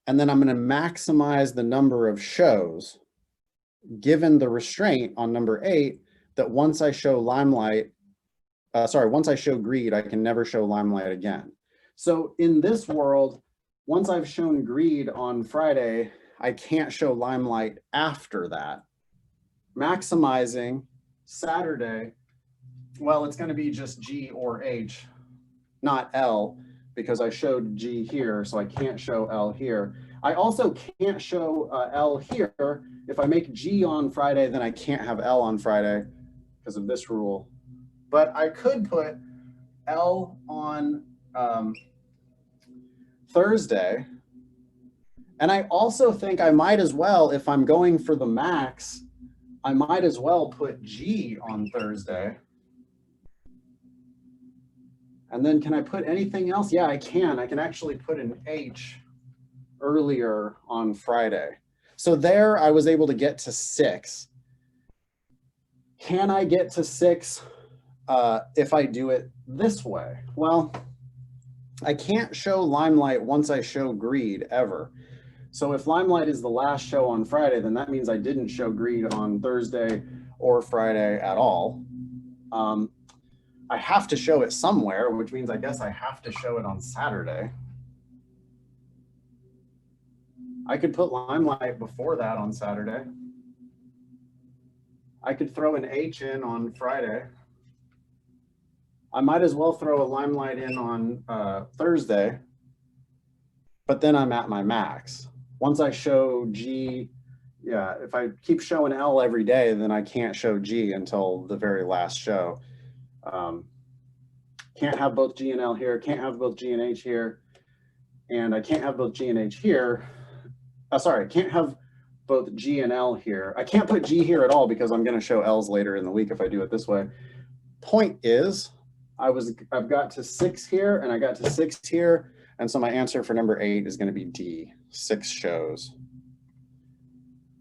And then I'm going to maximize the number of shows, given the restraint on number 8 that once I show limelight, once I show greed, I can never show limelight again. So in this world, once I've shown greed on Friday, I can't show limelight after that. Maximizing Saturday, well, it's going to be just G or H, not L, because I showed G here, so I can't show L here. I also can't show L here. If I make G on Friday, then I can't have L on Friday because of this rule. But I could put L on Thursday. And I also think I might as well, if I'm going for the max, I might as well put G on Thursday. And then can I put anything else? Yeah, I can. I can actually put an H earlier on Friday. So there I was able to get to 6. Can I get to 6 if I do it this way? Well, I can't show limelight once I show greed ever. So if limelight is the last show on Friday, then that means I didn't show greed on Thursday or Friday at all. I have to show it somewhere, which means I guess I have to show it on Saturday. I could put limelight before that on Saturday. I could throw an H in on Friday. I might as well throw a limelight in on Thursday, but then I'm at my max. Once I show G, yeah, if I keep showing L every day, then I can't show G until the very last show. Can't have both G and L here, can't have both G and H here, and I can't have both G and H here. Sorry, I can't have both G and L here. I can't put G here at all because I'm going to show L's later in the week if I do it this way. Point is, I've got to 6 here and I got to 6 here, and so my answer for number 8 is going to be D, 6 shows.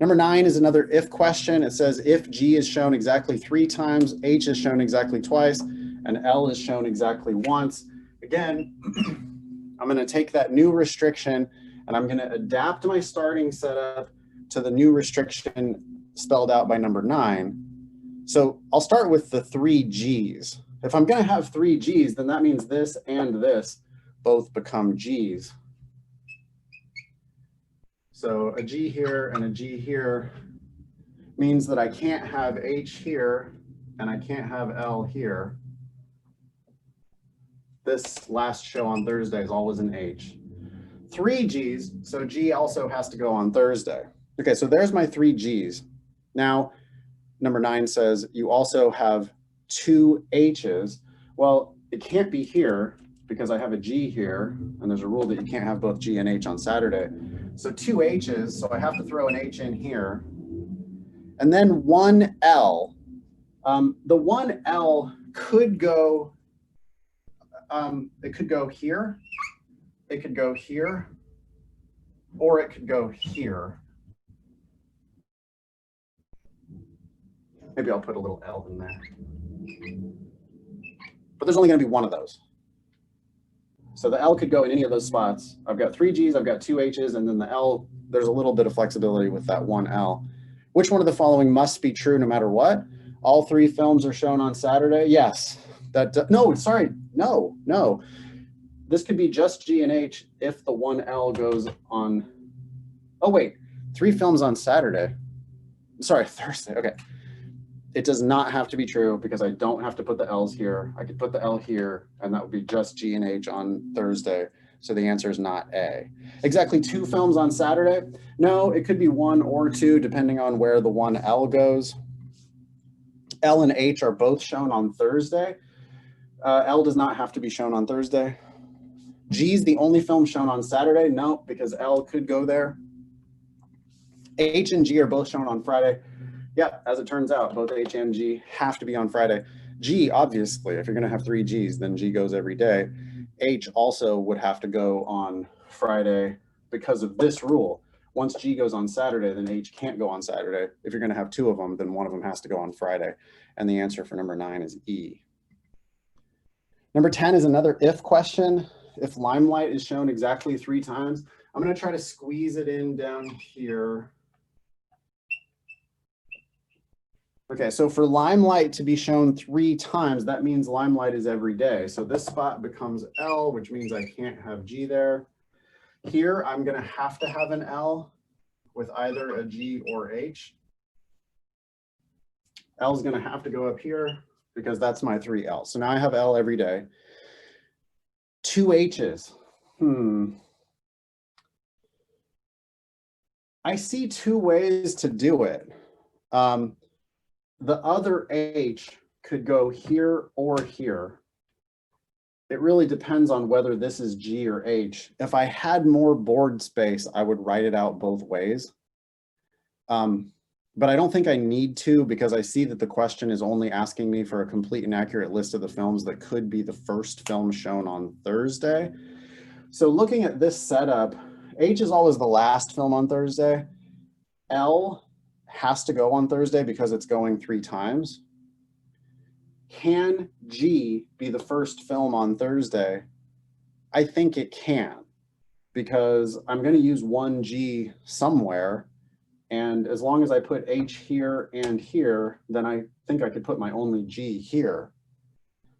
Number 9 is another if question. It says if G is shown exactly 3 times, H is shown exactly twice, and L is shown exactly once. Again, I'm going to take that new restriction and I'm going to adapt my starting setup to the new restriction spelled out by number 9. So I'll start with the 3 G's. If I'm going to have 3 G's, then that means this and this both become G's. So a G here and a G here means that I can't have H here and I can't have L here. This last show on Thursday is always an H. 3 G's, so G also has to go on Thursday. Okay, so there's my 3 G's. Now, number 9 says you also have 2 H's. Well, it can't be here because I have a G here, and there's a rule that you can't have both G and H on Saturday. So 2 H's, so I have to throw an H in here. And then 1L. The 1L could go, it could go here, it could go here, or it could go here. Maybe I'll put a little L in there. But there's only going to be one of those. So the L could go in any of those spots. I've got 3 G's, I've got 2 H's, and then the L, there's a little bit of flexibility with that 1L. Which one of the following must be true no matter what? All 3 films are shown on Saturday? Yes. No, sorry, no. This could be just G and H if the 1L goes on, oh wait, 3 films on Saturday. Sorry, Thursday, okay. It does not have to be true because I don't have to put the L's here. I could put the L here and that would be just G and H on Thursday. So the answer is not A. Exactly 2 films on Saturday? No, it could be 1 or 2 depending on where the 1L goes. L and H are both shown on Thursday. L does not have to be shown on Thursday. G is the only film shown on Saturday. No, because L could go there. H and G are both shown on Friday. Yeah, as it turns out, both H and G have to be on Friday. G, obviously, if you're going to have 3 Gs, then G goes every day. H also would have to go on Friday because of this rule. Once G goes on Saturday, then H can't go on Saturday. If you're going to have 2 of them, then one of them has to go on Friday. And the answer for number 9 is E. Number 10 is another if question. If Limelight is shown exactly 3 times, I'm going to try to squeeze it in down here. Okay, so for Limelight to be shown 3 times, that means Limelight is every day. So this spot becomes L, which means I can't have G there. Here, I'm going to have an L with either a G or H. L is going to have to go up here because that's my 3 L. So now I have L every day. 2 H's. I see 2 ways to do it. The other H could go here or here. It really depends on whether this is G or H. If I had more board space, I would write it out both ways. But I don't think I need to because I see that the question is only asking me for a complete and accurate list of the films that could be the first film shown on Thursday. So looking at this setup, H is always the last film on Thursday. L has to go on Thursday because it's going 3 times. Can G be the first film on Thursday? I think it can because I'm going to use 1 G somewhere. And as long as I put H here and here, then I think I could put my only G here.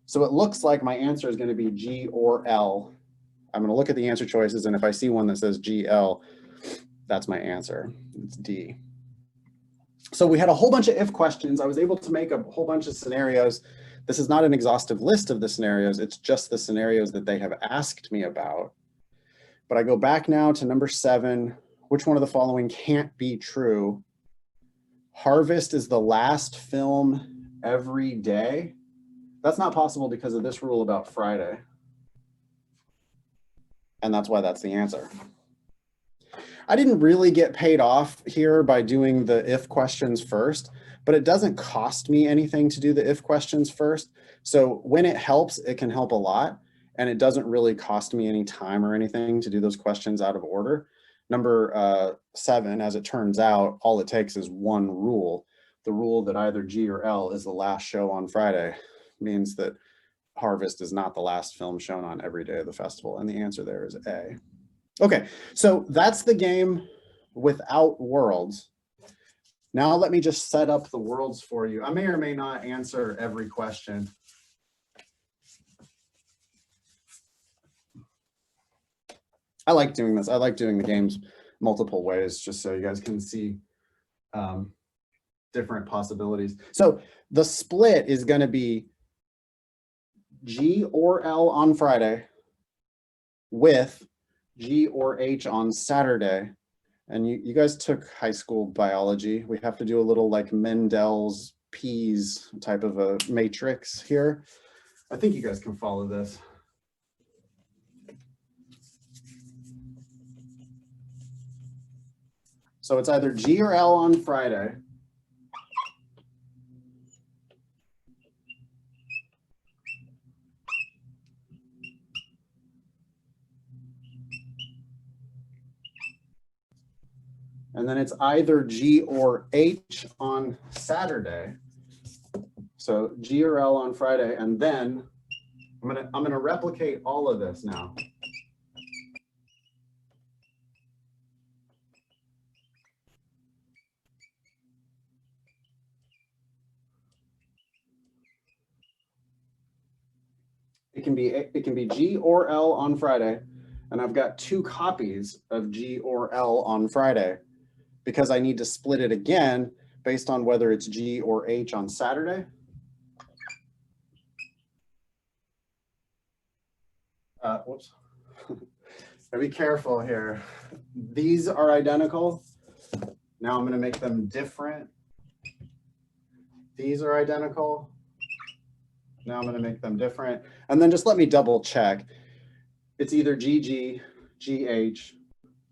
So it looks like my answer is going to be G or L. I'm going to look at the answer choices, and if I see one that says GL, that's my answer. It's D. So we had a whole bunch of if questions. I was able to make a whole bunch of scenarios. This is not an exhaustive list of the scenarios. It's just the scenarios that they have asked me about. But I go back now to number 7. Which one of the following can't be true? Harvest is the last film every day. That's not possible because of this rule about Friday. And that's why that's the answer. I didn't really get paid off here by doing the if questions first, but it doesn't cost me anything to do the if questions first. So when it helps, it can help a lot. And it doesn't really cost me any time or anything to do those questions out of order. Number 7, as it turns out, all it takes is one rule. The rule that either G or L is the last show on Friday means that Harvest is not the last film shown on every day of the festival. And the answer there is A. Okay, so that's the game without worlds. Now let me just set up the worlds for you. I may or may not answer every question. I like doing this. I like doing the games multiple ways just so you guys can see different possibilities. So the split is going to be G or L on Friday with G or H on Saturday. And you guys took high school biology. We have to do a little like Mendel's P's type of a matrix here. I think you guys can follow this. So it's either G or L on Friday And then it's either G or H on Saturday. So G or L on Friday, and then I'm gonna replicate all of this now. It can be G or L on Friday, and I've got 2 copies of G or L on Friday because I need to split it again based on whether it's G or H on Saturday. Whoops. Gotta be careful here. These are identical. Now I'm going to make them different. These are identical. Now I'm going to make them different. And then just let me double check. It's either GG, GH,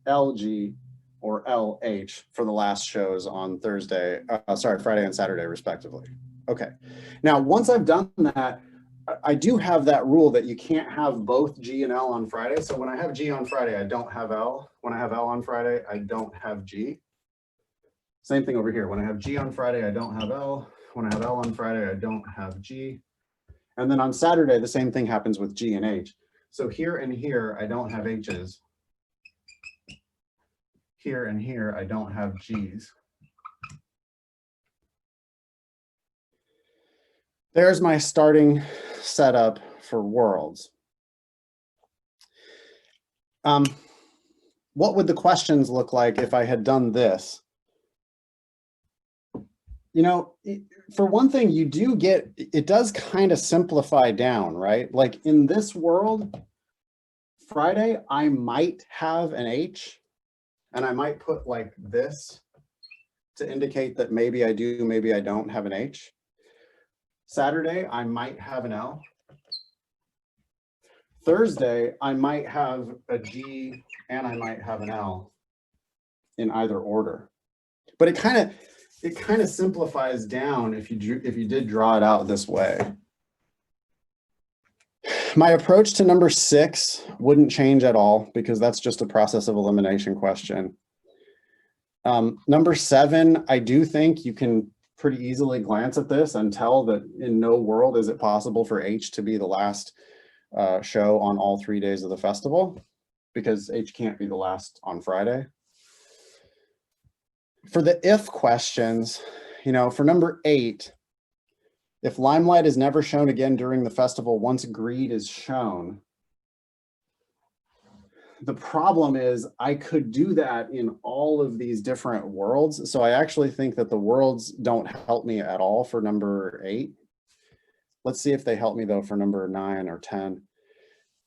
LG, or LH for the last shows on Friday and Saturday, respectively. Okay. Now, once I've done that, I do have that rule that you can't have both G and L on Friday. So when I have G on Friday, I don't have L. When I have L on Friday, I don't have G. Same thing over here. When I have G on Friday, I don't have L. When I have L on Friday, I don't have G. And then on Saturday, the same thing happens with G and H. So here and here, I don't have H's. Here and here, I don't have G's. There's my starting setup for worlds. What would the questions look like if I had done this? You know, for one thing, you do get, it does kind of simplify down, right? Like in this world, Friday, I might have an H, and I might put like this to indicate that maybe I do, maybe I don't have an H. Saturday, I might have an L. Thursday, I might have a G and I might have an L in either order. But it kind of simplifies down if you did draw it out this way. My approach to number 6 wouldn't change at all because that's just a process of elimination question. Number 7, I do think you can pretty easily glance at this and tell that in no world is it possible for H to be the last show on all 3 days of the festival, because H can't be the last on Friday. For the if questions, you know, for number 8, if Limelight is never shown again during the festival once Greed is shown, the problem is I could do that in all of these different worlds. So I actually think that the worlds don't help me at all for number 8. Let's see if they help me though for number 9 or 10.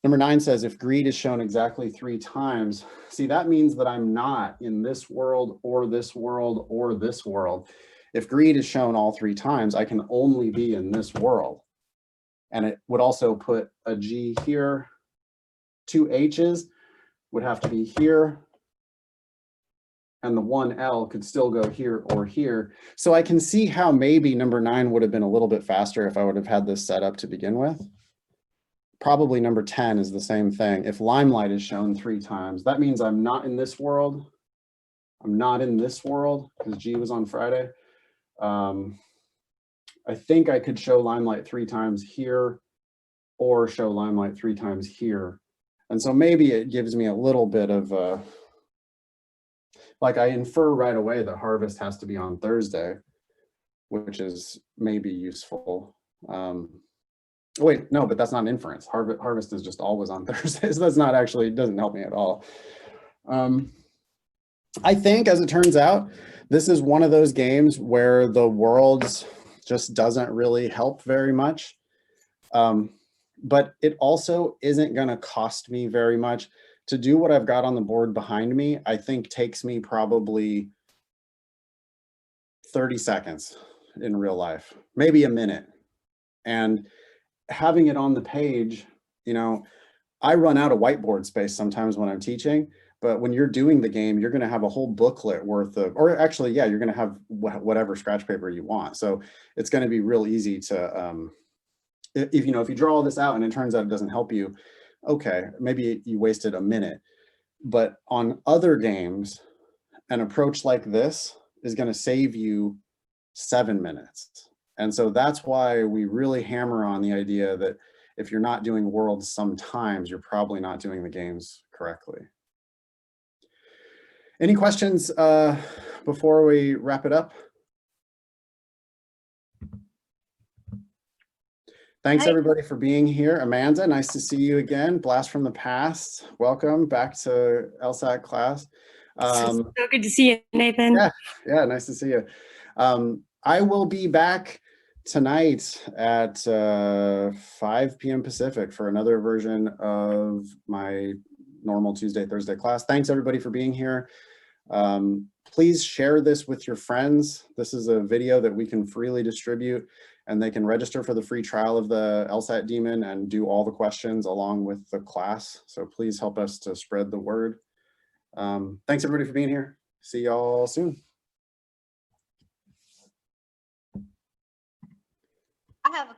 Number 9 says if Greed is shown exactly 3 times, see, that means that I'm not in this world or this world or this world. If Greed is shown all 3 times, I can only be in this world. And it would also put a G here. 2 H's would have to be here. And the 1 L could still go here or here. So I can see how maybe number 9 would have been a little bit faster if I would have had this set up to begin with. Probably number 10 is the same thing. If Limelight is shown 3 times, that means I'm not in this world. I'm not in this world because G was on Friday. I think I could show Limelight 3 times here or show Limelight 3 times here. And so maybe it gives me a little bit of like I infer right away that Harvest has to be on Thursday, which is maybe useful. Wait, no, but that's not an inference. Harvest is just always on Thursdays. That's not actually, it doesn't help me at all. I think, as it turns out, this is one of those games where the worlds just doesn't really help very much. But it also isn't going to cost me very much. To do what I've got on the board behind me, I think takes me probably 30 seconds in real life, maybe a minute. And having it on the page, you know, I run out of whiteboard space sometimes when I'm teaching, but when you're doing the game, you're going to have a whole booklet worth of, or actually, yeah, you're going to have whatever scratch paper you want. So it's going to be real easy to, if you draw all this out and it turns out it doesn't help you, okay, maybe you wasted a minute. But on other games, an approach like this is going to save you 7 minutes. And so that's why we really hammer on the idea that if you're not doing worlds sometimes, you're probably not doing the games correctly. Any questions before we wrap it up? Thanks everybody for being here. Amanda, nice to see you again. Blast from the past. Welcome back to LSAT class. So good to see you, Nathan. Yeah, nice to see you. I will be back tonight at 5 p.m. Pacific for another version of my normal Tuesday, Thursday class. Thanks everybody for being here. Please share this with your friends. This is a video that we can freely distribute, and they can register for the free trial of the LSAT Daemon and do all the questions along with the class. So please help us to spread the word. Thanks everybody for being here. See y'all soon. I have a